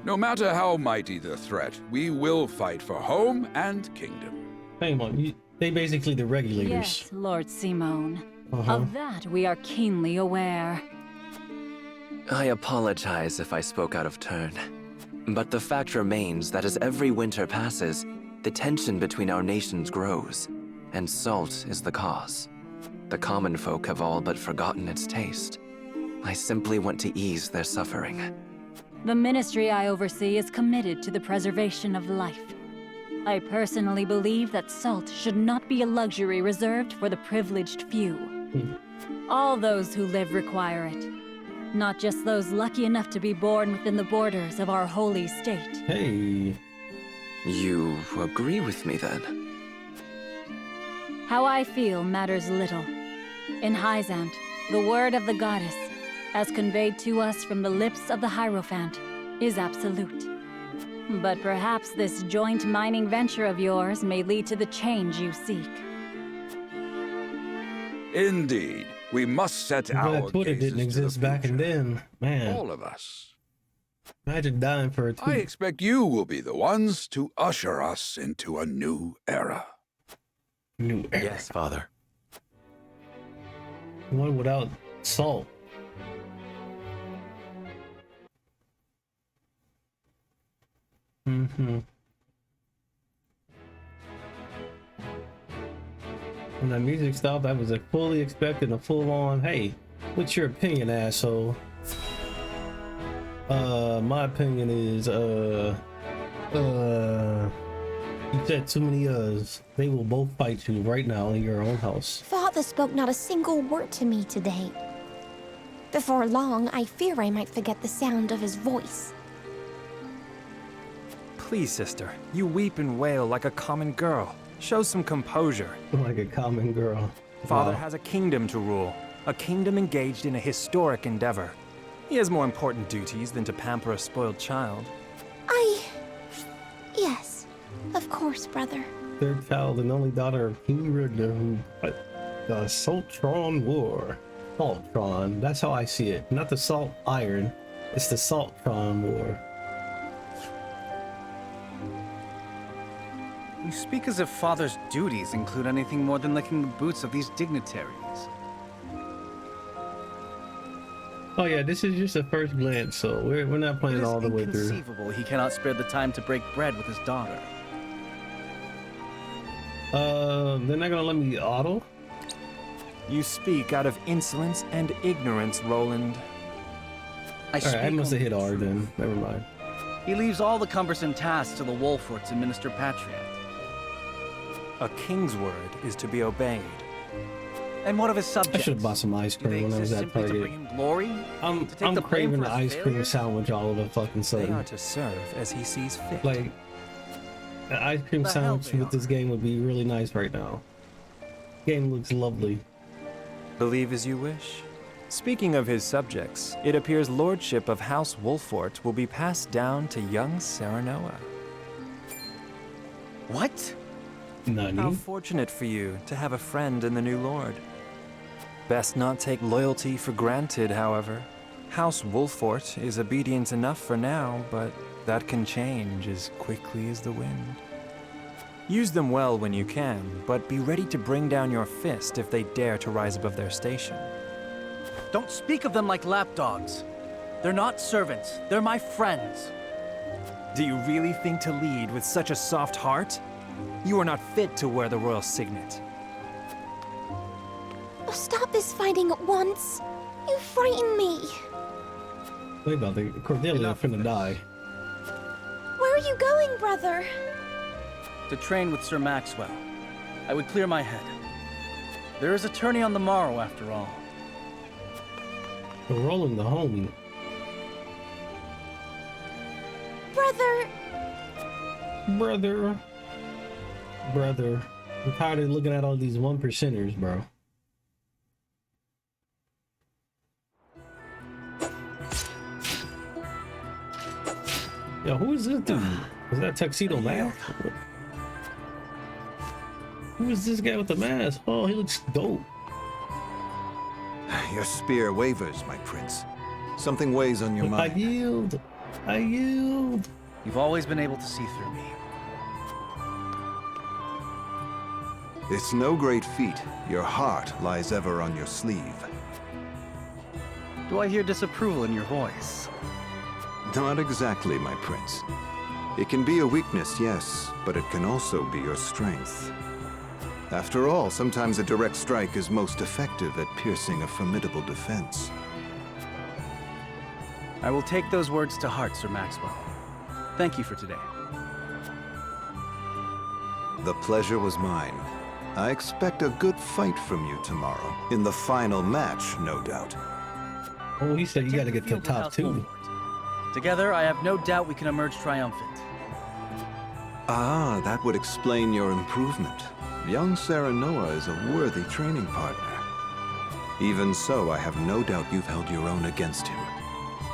Speaker 13: No matter how mighty the threat, we will fight for home and kingdom.
Speaker 1: Hang on, they basically the regulators.
Speaker 11: Yes, Lord Simone. Of that we are keenly aware.
Speaker 14: I apologize if I spoke out of turn. But the fact remains that as every winter passes, the tension between our nations grows, and salt is the cause. The common folk have all but forgotten its taste. I simply want to ease their suffering.
Speaker 11: The ministry I oversee is committed to the preservation of life. I personally believe that salt should not be a luxury reserved for the privileged few. All those who live require it, not just those lucky enough to be born within the borders of our holy state.
Speaker 1: Hey.
Speaker 14: You agree with me then?
Speaker 11: How I feel matters little. In Hyzant, the word of the goddess, as conveyed to us from the lips of the Hierophant, is absolute. But perhaps this joint mining venture of yours may lead to the change you seek.
Speaker 13: Indeed. We must set
Speaker 1: I'm glad
Speaker 13: our
Speaker 1: Twitter
Speaker 13: cases
Speaker 1: didn't
Speaker 13: to the
Speaker 1: exist back in
Speaker 13: future.
Speaker 1: then. Man.
Speaker 13: All of us.
Speaker 1: Imagine dying for a
Speaker 13: I
Speaker 1: tweet.
Speaker 13: expect you will be the ones to usher us into a new era.
Speaker 1: New era.
Speaker 5: Yes, Father.
Speaker 1: One without salt. When that music stopped, I was fully expecting a full-on, hey, what's your opinion, asshole? My opinion is, you said too many they will both fight you right now in your own house.
Speaker 16: Father spoke not a single word to me today. Before long, I fear I might forget the sound of his voice.
Speaker 8: Please, sister, you weep and wail like a common girl. Show some composure.
Speaker 1: Like a common girl.
Speaker 8: Father
Speaker 1: Wow.
Speaker 8: has a kingdom to rule, a kingdom engaged in a historic endeavor. He has more important duties than to pamper a spoiled child.
Speaker 16: Yes, of course, brother.
Speaker 1: Third child and only daughter of King Rigner who fought the Saltron War. Saltron, that's how I see it. Not the Salt Iron, it's the Saltron War.
Speaker 12: You speak as if Father's duties include anything more than licking the boots of these dignitaries.
Speaker 1: Oh yeah, this is just a first glance, so we're not playing all the way through.
Speaker 12: It is inconceivable he cannot spare the time to break bread with his daughter.
Speaker 1: They're not gonna let me auto?
Speaker 8: You speak out of insolence and ignorance, Roland.
Speaker 1: Alright, I must have hit R then. Never mind.
Speaker 12: He leaves all the cumbersome tasks to the Wolforts and Minister Patriot.
Speaker 8: A king's word is to be obeyed.
Speaker 12: And what of his subjects?
Speaker 1: I should have bought some ice
Speaker 12: Do they
Speaker 1: cream when I was
Speaker 12: exist
Speaker 1: at
Speaker 12: simply to
Speaker 1: Target.
Speaker 12: bring him glory?
Speaker 1: I'm
Speaker 12: To take the blame
Speaker 1: craving
Speaker 12: for
Speaker 1: the
Speaker 12: his
Speaker 1: ice cream
Speaker 12: failures?
Speaker 1: sandwich all of a fucking
Speaker 8: They
Speaker 1: sudden.
Speaker 8: are to serve as he sees fit.
Speaker 1: Like, the ice cream
Speaker 12: The hell
Speaker 1: sandwich
Speaker 12: they
Speaker 1: with this game would be really nice right now. Game looks lovely.
Speaker 8: Believe as you wish. Speaking of his subjects, it appears lordship of House Wolfort will be passed down to young Serenoa.
Speaker 12: What?
Speaker 1: Nani?
Speaker 8: How fortunate for you to have a friend in the new lord. Best not take loyalty for granted, however. House Wolfort is obedient enough for now, but that can change as quickly as the wind. Use them well when you can, but be ready to bring down your fist if they dare to rise above their station.
Speaker 12: Don't speak of them like lapdogs. They're not servants. They're my friends.
Speaker 8: Do you really think to lead with such a soft heart? You are not fit to wear the royal signet.
Speaker 16: Oh, stop this fighting at once. You frighten me.
Speaker 1: Wait about the Cordelia finna die.
Speaker 16: Where are you going, brother?
Speaker 12: To train with Sir Maxwell. I would clear my head. There is a tourney on the morrow, after all.
Speaker 1: We're rolling the homie.
Speaker 16: Brother!
Speaker 1: Brother. I'm tired of looking at all these 1%ers, bro. Yo, who is this dude? Is that Tuxedo Mask? Who is this guy with the mask? Oh, he looks dope.
Speaker 17: Your spear wavers, my prince. Something weighs on your mind.
Speaker 1: I yield.
Speaker 12: You've always been able to see through me.
Speaker 17: It's no great feat. Your heart lies ever on your sleeve.
Speaker 12: Do I hear disapproval in your voice?
Speaker 17: Not exactly, my prince. It can be a weakness, yes, but it can also be your strength. After all, sometimes a direct strike is most effective at piercing a formidable defense.
Speaker 12: I will take those words to heart, Sir Maxwell. Thank you for today.
Speaker 17: The pleasure was mine. I expect a good fight from you tomorrow. In the final match, no doubt.
Speaker 1: Oh, he said you gotta get to the top 2.
Speaker 12: Together, I have no doubt we can emerge triumphant.
Speaker 17: Ah, that would explain your improvement. Young Serenoa is a worthy training partner. Even so, I have no doubt you've held your own against him.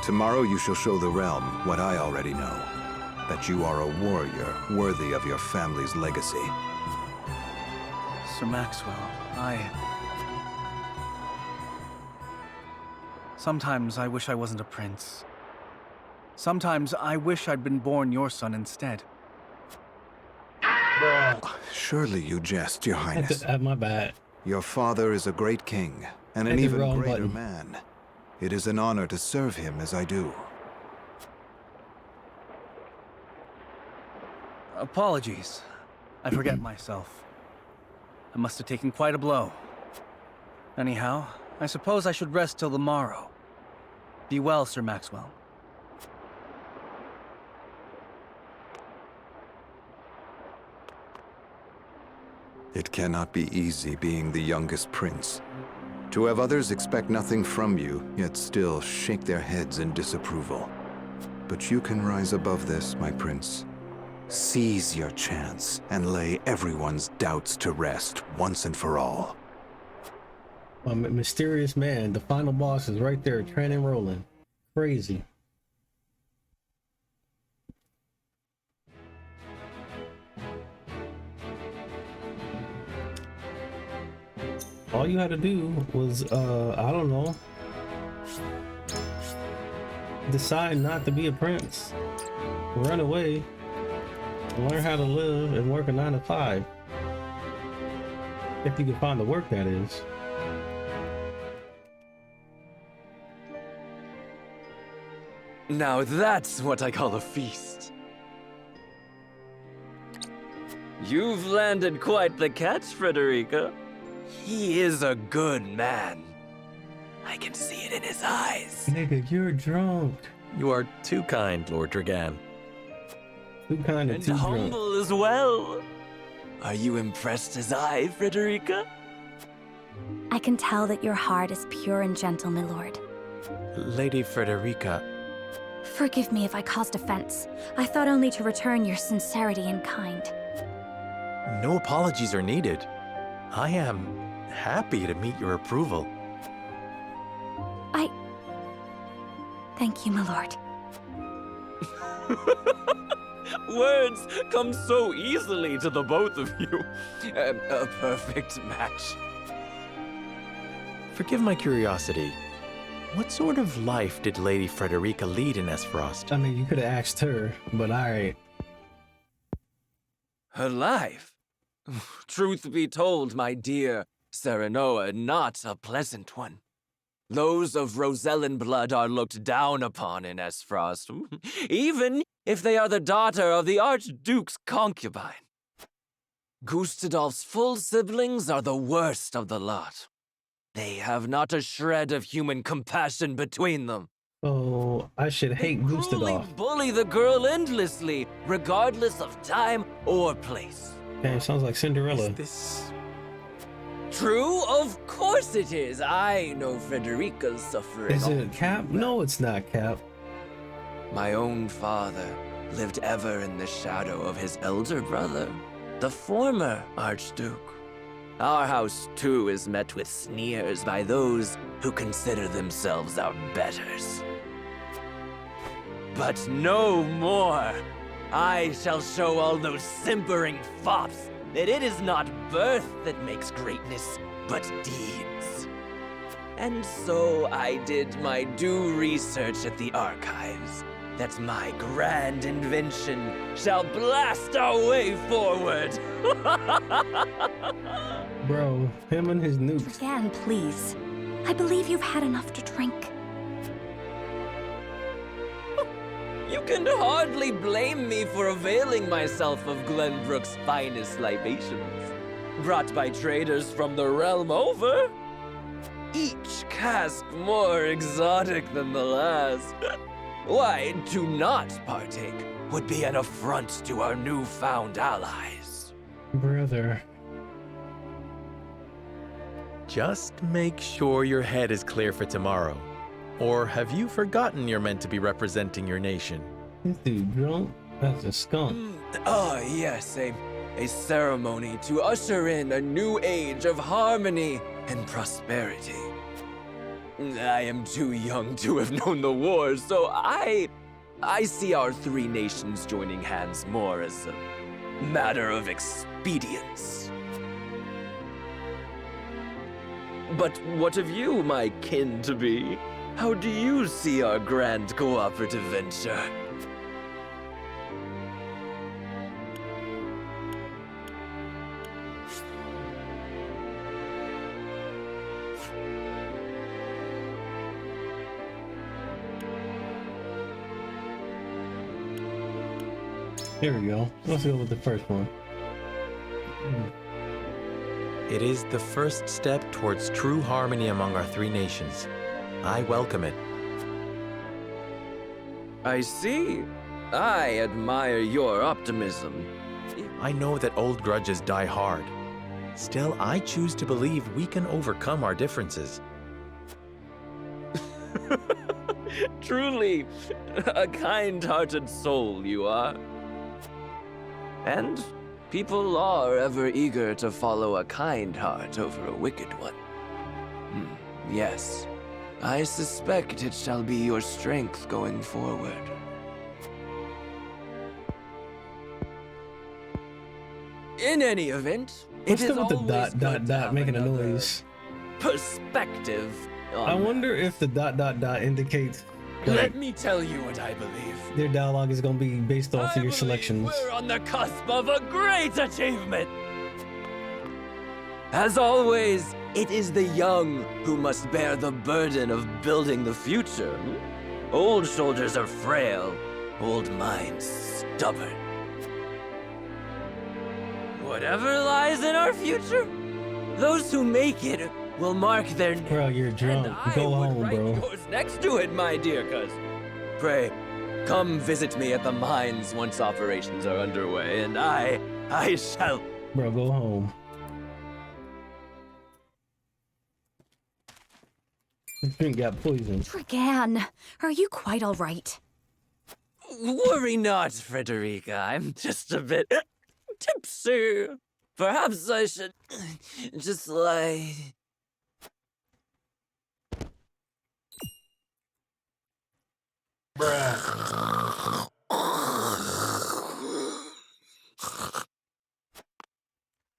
Speaker 17: Tomorrow you shall show the realm what I already know. That you are a warrior worthy of your family's legacy.
Speaker 12: Sir Maxwell, Sometimes I wish I wasn't a prince. Sometimes I wish I'd been born your son instead.
Speaker 17: Surely you jest, Your Highness.
Speaker 1: My bad.
Speaker 17: Your father is a great king, and an even greater man. It is an honor to serve him as I do.
Speaker 12: Apologies. I forget myself. I must have taken quite a blow. Anyhow, I suppose I should rest till the morrow. Be well, Sir Maxwell.
Speaker 17: It cannot be easy being the youngest prince. To have others expect nothing from you, yet still shake their heads in disapproval. But you can rise above this, my prince. Seize your chance and lay everyone's doubts to rest once and for all.
Speaker 1: A mysterious man, the final boss is right there, training rolling. Crazy. All you had to do was, I don't know, decide not to be a prince, run away, learn how to live, and work a 9 to 5. If you can find the work, that is.
Speaker 14: Now that's what I call a feast. You've landed quite the catch, Frederica. He is a good man. I can see it in his eyes.
Speaker 1: Nigga, you're drunk.
Speaker 5: You are too kind, Lord Dragan.
Speaker 1: Too kind and too
Speaker 14: humble
Speaker 1: drunk.
Speaker 14: as well. Are you impressed as I, Frederica?
Speaker 6: I can tell that your heart is pure and gentle, my lord.
Speaker 5: Lady Frederica.
Speaker 6: Forgive me if I caused offense. I thought only to return your sincerity and kind.
Speaker 5: No apologies are needed. I am happy to meet your approval.
Speaker 6: Thank you, my lord.
Speaker 14: Words come so easily to the both of you. A perfect match.
Speaker 5: Forgive my curiosity. What sort of life did Lady Frederica lead in Esfrost?
Speaker 1: I mean, you could have asked her, but alright.
Speaker 14: Her life? Truth be told, my dear Serenoa, not a pleasant one. Those of Rosellan blood are looked down upon in Esfrost, even if they are the daughter of the Archduke's concubine. Gustadolf's full siblings are the worst of the lot. They have not a shred of human compassion between them.
Speaker 1: Oh, I should hate Gustadolf.
Speaker 14: They bully the girl endlessly, regardless of time or place.
Speaker 1: Damn, sounds like Cinderella.
Speaker 14: Is this true? Of course it is. I know Frederica's suffering.
Speaker 1: Is it Cap? No, it's not Cap.
Speaker 14: My own father lived ever in the shadow of his elder brother, the former Archduke. Our house, too, is met with sneers by those who consider themselves our betters. But no more! I shall show all those simpering fops that it is not birth that makes greatness, but deeds. And so I did my due research at the archives, that my grand invention shall blast our way forward.
Speaker 1: Bro, him and his nukes.
Speaker 6: Again, please. I believe you've had enough to drink.
Speaker 14: You can hardly blame me for availing myself of Glenbrook's finest libations, brought by traders from the realm over. Each cask more exotic than the last. Why, to not partake would be an affront to our newfound allies.
Speaker 1: Brother.
Speaker 5: Just make sure your head is clear for tomorrow. Or have you forgotten you're meant to be representing your nation?
Speaker 1: This dude drunk? That's a skunk.
Speaker 14: Ah, yes, a ceremony to usher in a new age of harmony and prosperity. I am too young to have known the wars, so I see our three nations joining hands more as a matter of expedience. But what of you, my kin-to-be? How do you see our grand cooperative venture?
Speaker 1: Here we go. Let's go with the first one.
Speaker 5: It is the first step towards true harmony among our three nations. I welcome it.
Speaker 14: I see. I admire your optimism.
Speaker 5: I know that old grudges die hard. Still, I choose to believe we can overcome our differences.
Speaker 14: Truly, a kind-hearted soul you are. And people are ever eager to follow a kind heart over a wicked one. Yes, I suspect it shall be your strength going forward. In any event,
Speaker 1: What's
Speaker 14: it is
Speaker 1: up with the
Speaker 14: always good to have
Speaker 1: making a
Speaker 14: another
Speaker 1: noise?
Speaker 14: Perspective on
Speaker 1: I wonder if the indicates
Speaker 14: Let me tell you what I believe.
Speaker 1: their dialogue is gonna be based off of your selections.
Speaker 14: We're on the cusp of a great achievement. As always, it is the young who must bear the burden of building the future. Old shoulders are frail, old minds stubborn. Whatever lies in our future, those who make it will mark their name.
Speaker 1: Bro, you're drunk. Go home, bro.
Speaker 14: Yours next to it, my dear cousin. Pray, come visit me at the mines once operations are underway, and I shall.
Speaker 1: Bro, go home. This drink got poisoned.
Speaker 6: Dragan, are you quite all right?
Speaker 14: Worry not, Frederica. I'm just a bit tipsy. Perhaps I should just lie.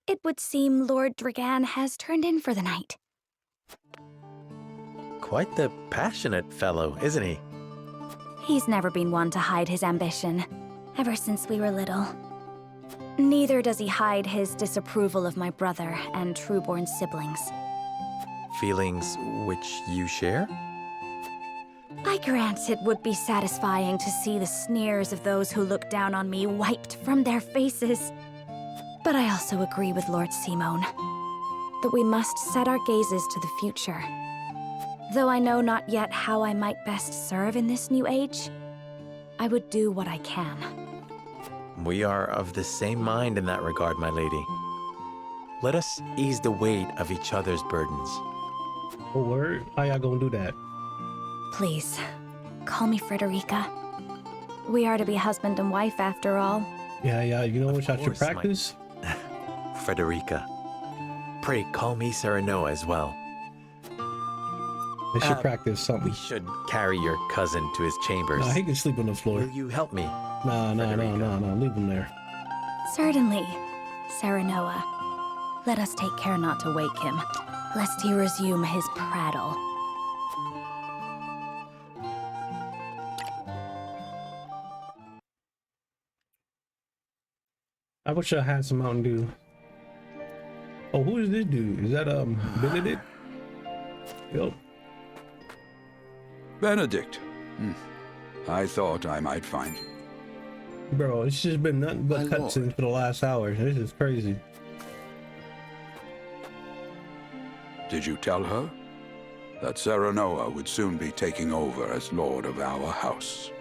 Speaker 6: It would seem Lord Dragan has turned in for the night.
Speaker 5: Quite the passionate fellow, isn't he?
Speaker 6: He's never been one to hide his ambition, ever since we were little. Neither does he hide his disapproval of my brother and trueborn siblings.
Speaker 5: Feelings which you share?
Speaker 6: I grant it would be satisfying to see the sneers of those who look down on me wiped from their faces. But I also agree with Lord Simone that we must set our gazes to the future. Though I know not yet how I might best serve in this new age, I would do what I can.
Speaker 5: We are of the same mind in that regard, my lady. Let us ease the weight of each other's burdens.
Speaker 1: Oh, word? How y'all gonna do that?
Speaker 6: Please, call me Frederica. We are to be husband and wife after all.
Speaker 1: Yeah, you know what I should
Speaker 5: course,
Speaker 1: practice?
Speaker 5: Frederica. Pray call me Serenoa as well.
Speaker 1: I should practice something.
Speaker 5: We should carry your cousin to his chambers.
Speaker 1: Nah, he can sleep on the floor.
Speaker 5: Will you help me?
Speaker 1: Nah, leave him there.
Speaker 6: Certainly, Serenoa. Let us take care not to wake him, lest he resume his prattle.
Speaker 1: I wish I had some Mountain Dew. Oh, who is this dude? Is that Benedict? Yup.
Speaker 13: Benedict. I thought I might find you.
Speaker 1: Bro, it's just been nothing but cutscenes for the last hour. This is crazy.
Speaker 13: Did you tell her that Serenoa would soon be taking over as lord of our house?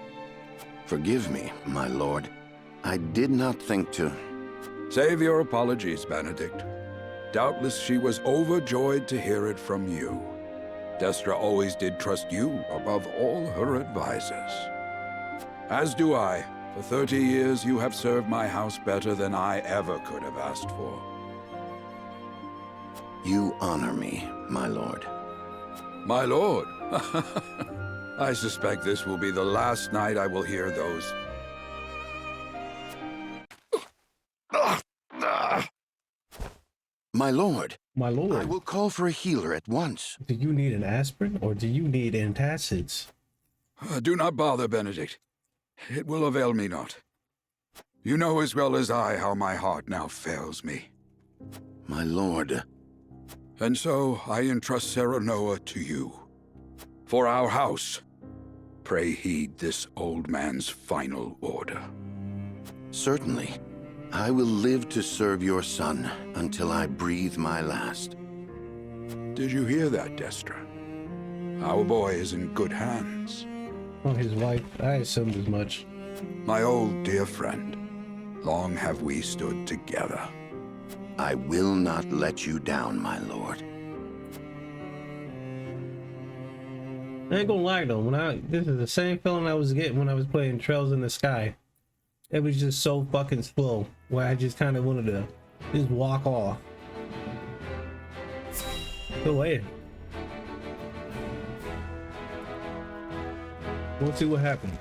Speaker 3: Forgive me, my lord. I did not think to...
Speaker 13: Save your apologies, Benedict. Doubtless she was overjoyed to hear it from you. Destra always did trust you above all her advisors. As do I. For 30 years, you have served my house better than I ever could have asked for.
Speaker 3: You honor me, my lord.
Speaker 13: My lord? I suspect this will be the last night I will hear those.
Speaker 3: My lord.
Speaker 1: My lord.
Speaker 3: I will call for a healer at once.
Speaker 1: Do you need an aspirin or do you need antacids?
Speaker 13: Do not bother, Benedict. It will avail me not. You know as well as I how my heart now fails me.
Speaker 3: My lord.
Speaker 13: And so I entrust Serenoa to you. For our house, pray heed this old man's final order.
Speaker 3: Certainly. I will live to serve your son until I breathe my last.
Speaker 13: Did you hear that, Destra? Our boy is in good hands.
Speaker 1: Oh, his wife. I assumed as much.
Speaker 13: My old dear friend, long have we stood together.
Speaker 3: I will not let you down, my lord.
Speaker 1: I ain't gonna lie though, this is the same feeling I was getting when I was playing Trails in the Sky. It was just so fucking slow, where I just kind of wanted to just walk off. Go ahead. We'll see what happens.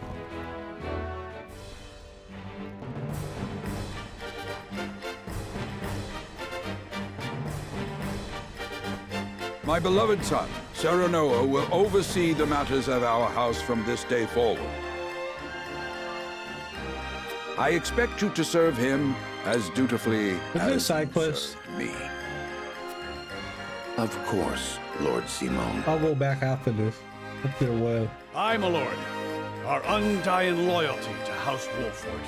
Speaker 13: My beloved son, Serenoa, will oversee the matters of our house from this day forward. I expect you to serve him as dutifully as you served me.
Speaker 3: Of course, Lord Simone.
Speaker 1: I'll go back after this. If they're well.
Speaker 4: Aye, my lord. Our undying loyalty to House Wolford.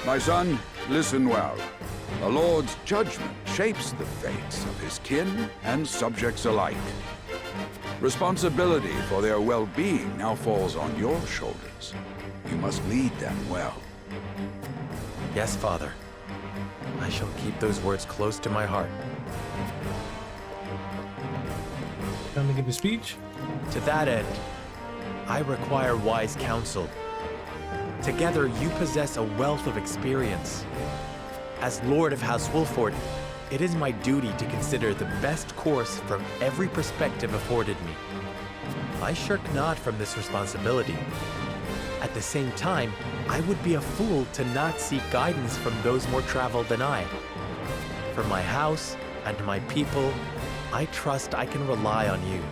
Speaker 13: My son, listen well. The Lord's judgment shapes the fates of his kin and subjects alike. Responsibility for their well-being now falls on your shoulders. You must lead them well.
Speaker 5: Yes, Father. I shall keep those words close to my heart.
Speaker 1: Time to give a speech?
Speaker 5: To that end, I require wise counsel. Together, you possess a wealth of experience. As Lord of House Wolford, it is my duty to consider the best course from every perspective afforded me. I shirk not from this responsibility. At the same time, I would be a fool to not seek guidance from those more traveled than I. For my house and my people, I trust I can rely on you.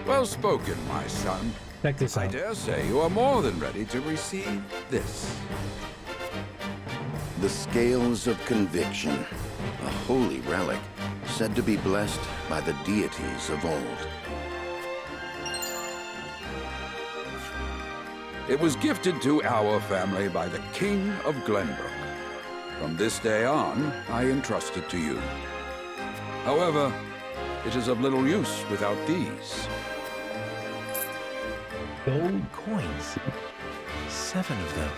Speaker 13: Well spoken, my son.
Speaker 1: Check this out.
Speaker 13: I dare say you are more than ready to receive this.
Speaker 3: The Scales of Conviction, a holy relic, said to be blessed by the deities of old.
Speaker 13: It was gifted to our family by the King of Glenbrook. From this day on, I entrust it to you. However, it is of little use without these.
Speaker 1: Gold
Speaker 5: coins. 7 of them.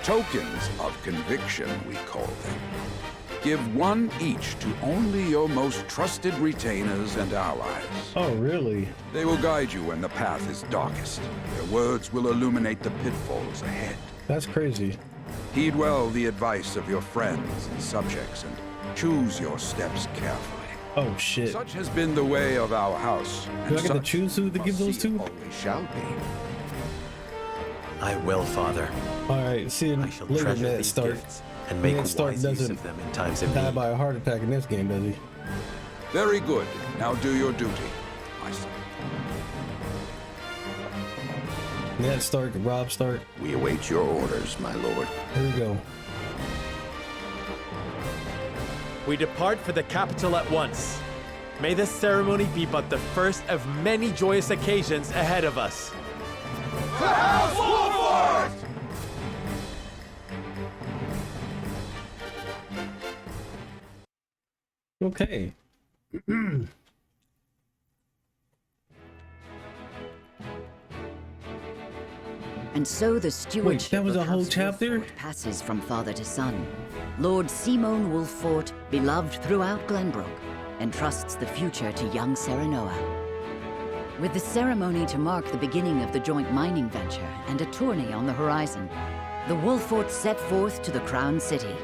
Speaker 13: Tokens of conviction, we call them. Give one each to only your most trusted retainers and allies.
Speaker 1: Oh, really?
Speaker 13: They will guide you when the path is darkest. Their words will illuminate the pitfalls ahead.
Speaker 1: That's crazy.
Speaker 13: Heed well the advice of your friends and subjects and choose your steps carefully.
Speaker 1: Oh, shit.
Speaker 13: Such has been the way of our house.
Speaker 1: Do I get to choose who to give those to?
Speaker 13: Always shall be.
Speaker 5: I will, Father.
Speaker 1: Alright, see you later,
Speaker 5: treasure
Speaker 1: Ned
Speaker 5: these
Speaker 1: Stark.
Speaker 5: gifts and make
Speaker 1: Ned Stark
Speaker 5: wise use
Speaker 1: doesn't
Speaker 5: of them in times of
Speaker 1: die
Speaker 5: need.
Speaker 1: by a heart attack in this game, does he?
Speaker 13: Very good. Now do your duty, my son.
Speaker 1: Ned Stark, Rob Stark.
Speaker 3: We await your orders, my lord.
Speaker 1: Here we go.
Speaker 5: We depart for the capital at once. May this ceremony be but the first of many joyous occasions ahead of us.
Speaker 13: To House Wolford!
Speaker 1: Okay.
Speaker 15: And so the stewardship
Speaker 1: that was
Speaker 15: of
Speaker 1: a whole
Speaker 15: House
Speaker 1: chapter?
Speaker 15: Wolffort passes from father to son. Lord Simon Wolffort, beloved throughout Glenbrook, entrusts the future to young Serenoa. With the ceremony to mark the beginning of the joint mining venture and a tourney on the horizon, the Wolfforts set forth to the Crown City.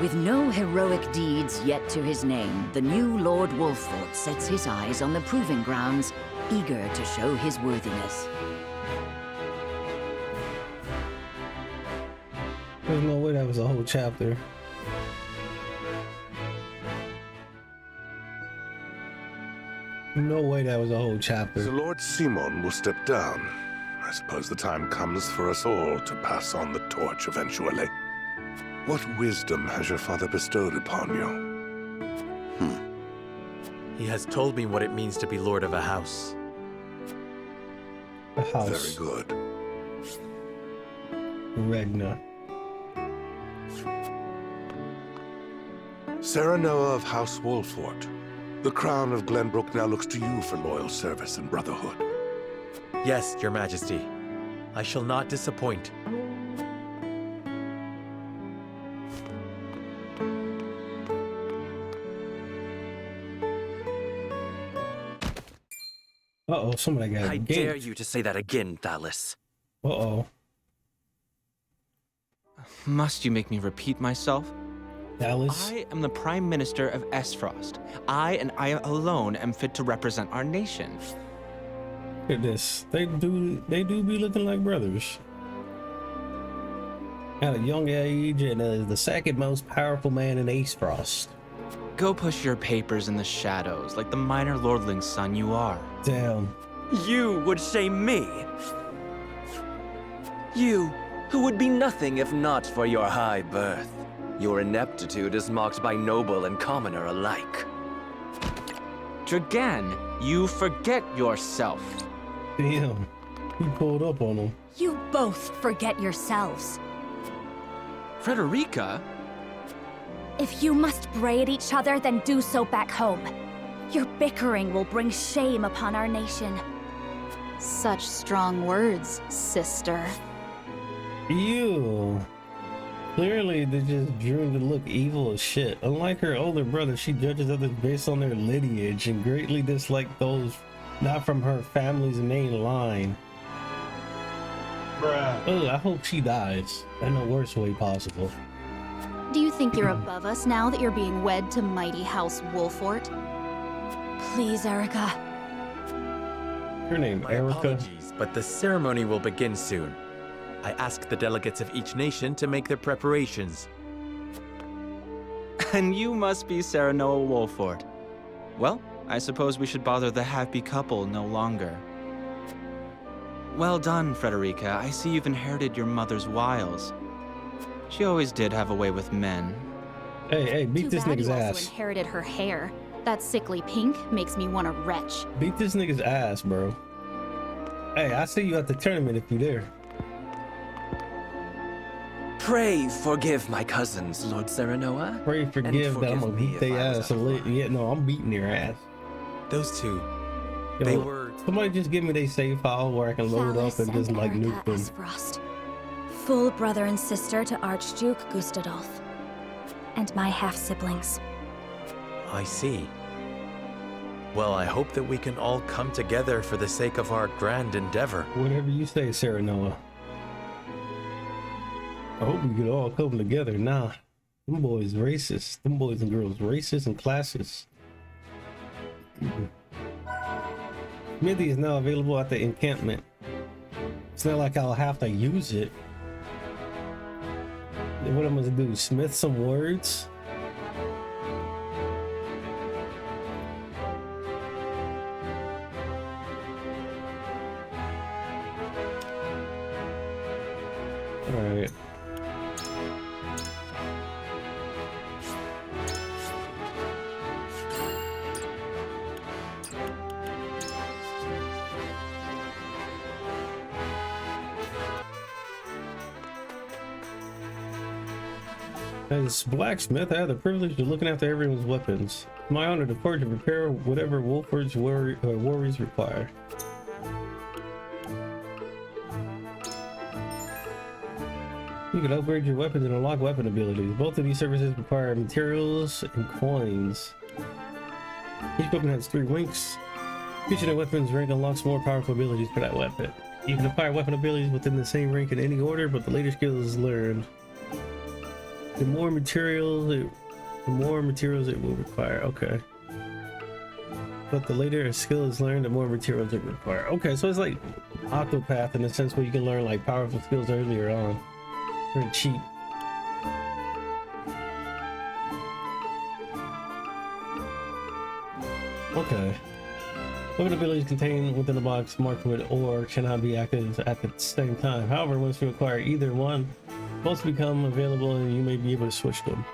Speaker 15: With no heroic deeds yet to his name, the new Lord Wolffort sets his eyes on the proving grounds, eager to show his worthiness.
Speaker 1: There's no way that was a whole chapter. No way that was a whole chapter.
Speaker 18: So Lord Simon will step down. I suppose the time comes for us all to pass on the torch eventually. What wisdom has your father bestowed upon you?
Speaker 5: He has told me what it means to be lord of a house.
Speaker 1: A house.
Speaker 18: Very good.
Speaker 1: Regna.
Speaker 18: Serenoa of House Wolffort. The crown of Glenbrook now looks to you for loyal service and brotherhood.
Speaker 5: Yes, Your Majesty. I shall not disappoint.
Speaker 1: Uh-oh, somebody got
Speaker 14: I
Speaker 1: ganked.
Speaker 14: dare you to say that again, Thalis.
Speaker 1: Uh-oh.
Speaker 19: Must you make me repeat myself?
Speaker 1: Dallas?
Speaker 19: I am the Prime Minister of Esfrost. I and I alone am fit to represent our nation.
Speaker 1: Look at this. They do be looking like brothers. At a young age and the second most powerful man in Acefrost.
Speaker 19: Go push your papers in the shadows like the minor lordling's son you are.
Speaker 1: Damn.
Speaker 14: You would shame me. You, who would be nothing if not for your high birth. Your ineptitude is mocked by noble and commoner alike.
Speaker 19: Dragan, you forget yourself.
Speaker 1: Damn. He pulled up on him.
Speaker 6: You both forget yourselves.
Speaker 19: Frederica?
Speaker 6: If you must bray at each other, then do so back home. Your bickering will bring shame upon our nation.
Speaker 20: Such strong words, sister.
Speaker 1: Ew. Clearly, they're just drew to look evil as shit. Unlike her older brother, she judges others based on their lineage and greatly dislikes those not from her family's main line. Bruh. Oh, I hope she dies in the worst way possible.
Speaker 20: Do you think you're above us now that you're being wed to mighty House Wolffort?
Speaker 6: Please, Erica.
Speaker 1: Her name,
Speaker 5: My
Speaker 1: Erica.
Speaker 5: apologies, but the ceremony will begin soon. I ask the delegates of each nation to make their preparations.
Speaker 19: And you must be Serenoa Wolffort. Well, I suppose we should bother the happy couple no longer. Well done, Frederica. I see you've inherited your mother's wiles. She always did have a way with men.
Speaker 1: Hey, beat this nigga's
Speaker 20: You also
Speaker 1: ass.
Speaker 20: inherited her hair. That sickly pink makes me want to retch.
Speaker 1: Beat this nigga's ass, bro. Hey, I see you at the tournament if you there.
Speaker 14: Pray forgive my cousins, Lord Serenoa.
Speaker 1: Pray forgive that I'm gonna
Speaker 14: me
Speaker 1: beat
Speaker 14: if
Speaker 1: their
Speaker 14: I was
Speaker 1: ass. Yeah, no, I'm beating their ass.
Speaker 5: Those two,
Speaker 1: Yo,
Speaker 5: they were...
Speaker 1: Somebody just give me their save file where I can load up and just like nuke them.
Speaker 6: Esfrost. Full brother and sister to Archduke Gustadolf. And my half-siblings.
Speaker 5: I see. Well, I hope that we can all come together for the sake of our grand endeavor.
Speaker 1: Whatever you say, Serenoa. I hope we could all come together. Nah, them boys racist. Them boys and girls racist and classist. Smithy is now available at the encampment. It's not like I'll have to use it. Then what I'm gonna do? Smith some words? Alright. As blacksmith, I have the privilege of looking after everyone's weapons. It's my honor to forge and repair whatever Wolford's worries require. You can upgrade your weapons and unlock weapon abilities. Both of these services require materials and coins. Each weapon has 3 winks. Each of the weapons rank unlocks more powerful abilities for that weapon. You can acquire weapon abilities within the same rank in any order, but the later skill is learned. The more materials it will require. Okay. But the later a skill is learned, the more materials it require. Okay, so it's like Octopath in the sense where you can learn like powerful skills earlier on. Very cheap. Okay. Weapon abilities contained within the box marked with or cannot be active at the same time. However, once you acquire either one, both become available and you may be able to switch them.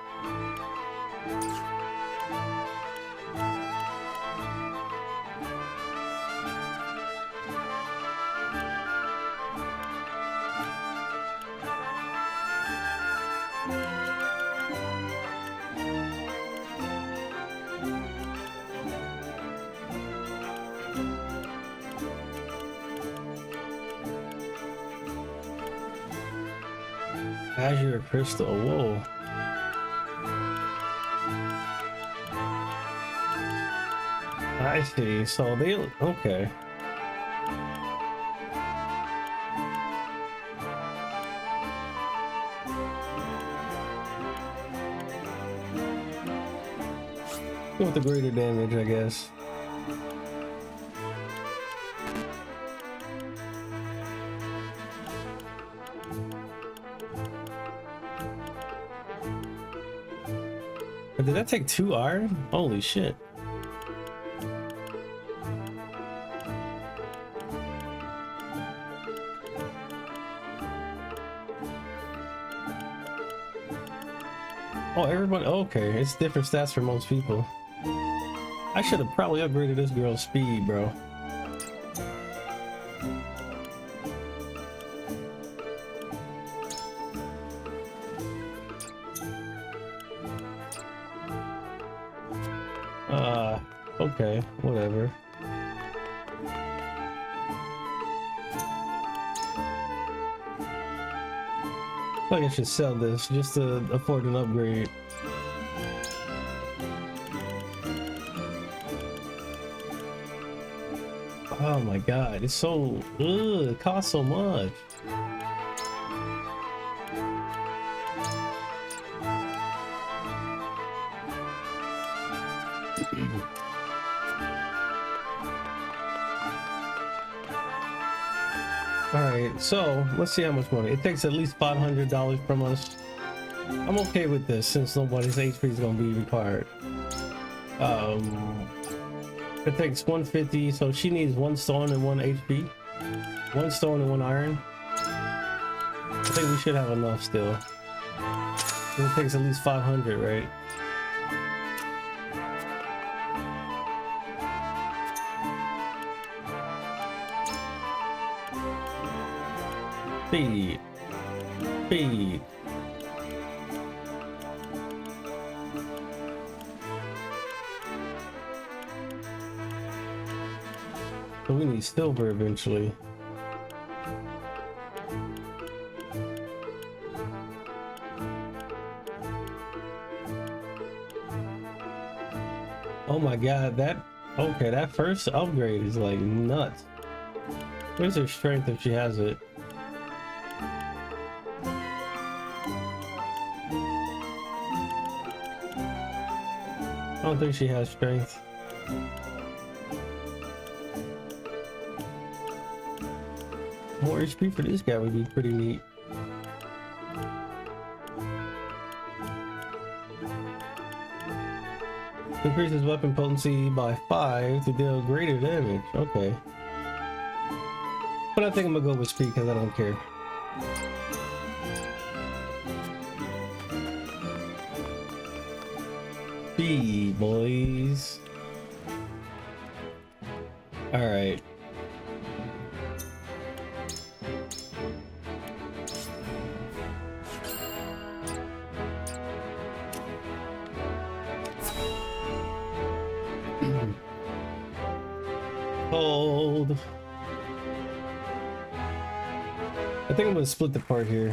Speaker 1: Azure Crystal, whoa. I see, so they, okay. Go with the greater damage, I guess. Did that take 2 iron? Holy shit. Oh, everybody, okay. It's different stats for most people. I should have probably upgraded this girl's speed, bro. Okay, whatever. I think I should sell this just to afford an upgrade. Oh my god, it's so, it costs so much. Alright, so let's see how much money. It takes at least $500 from us. I'm okay with this since nobody's HP is going to be required. It takes 150, so she needs 1 stone and 1 HP. 1 stone and 1 iron. I think we should have enough still. It takes at least 500, right? Speed. Speed. So we need silver eventually. Oh my god, that first upgrade is like nuts. Where's her strength if she has it? I don't think she has strength. More HP for this guy would be pretty neat. Increases weapon potency by 5 to deal greater damage. Okay. But I think I'm gonna go with speed because I don't care. Speed, boys. Alright. Hold. I think I'm gonna split the part here.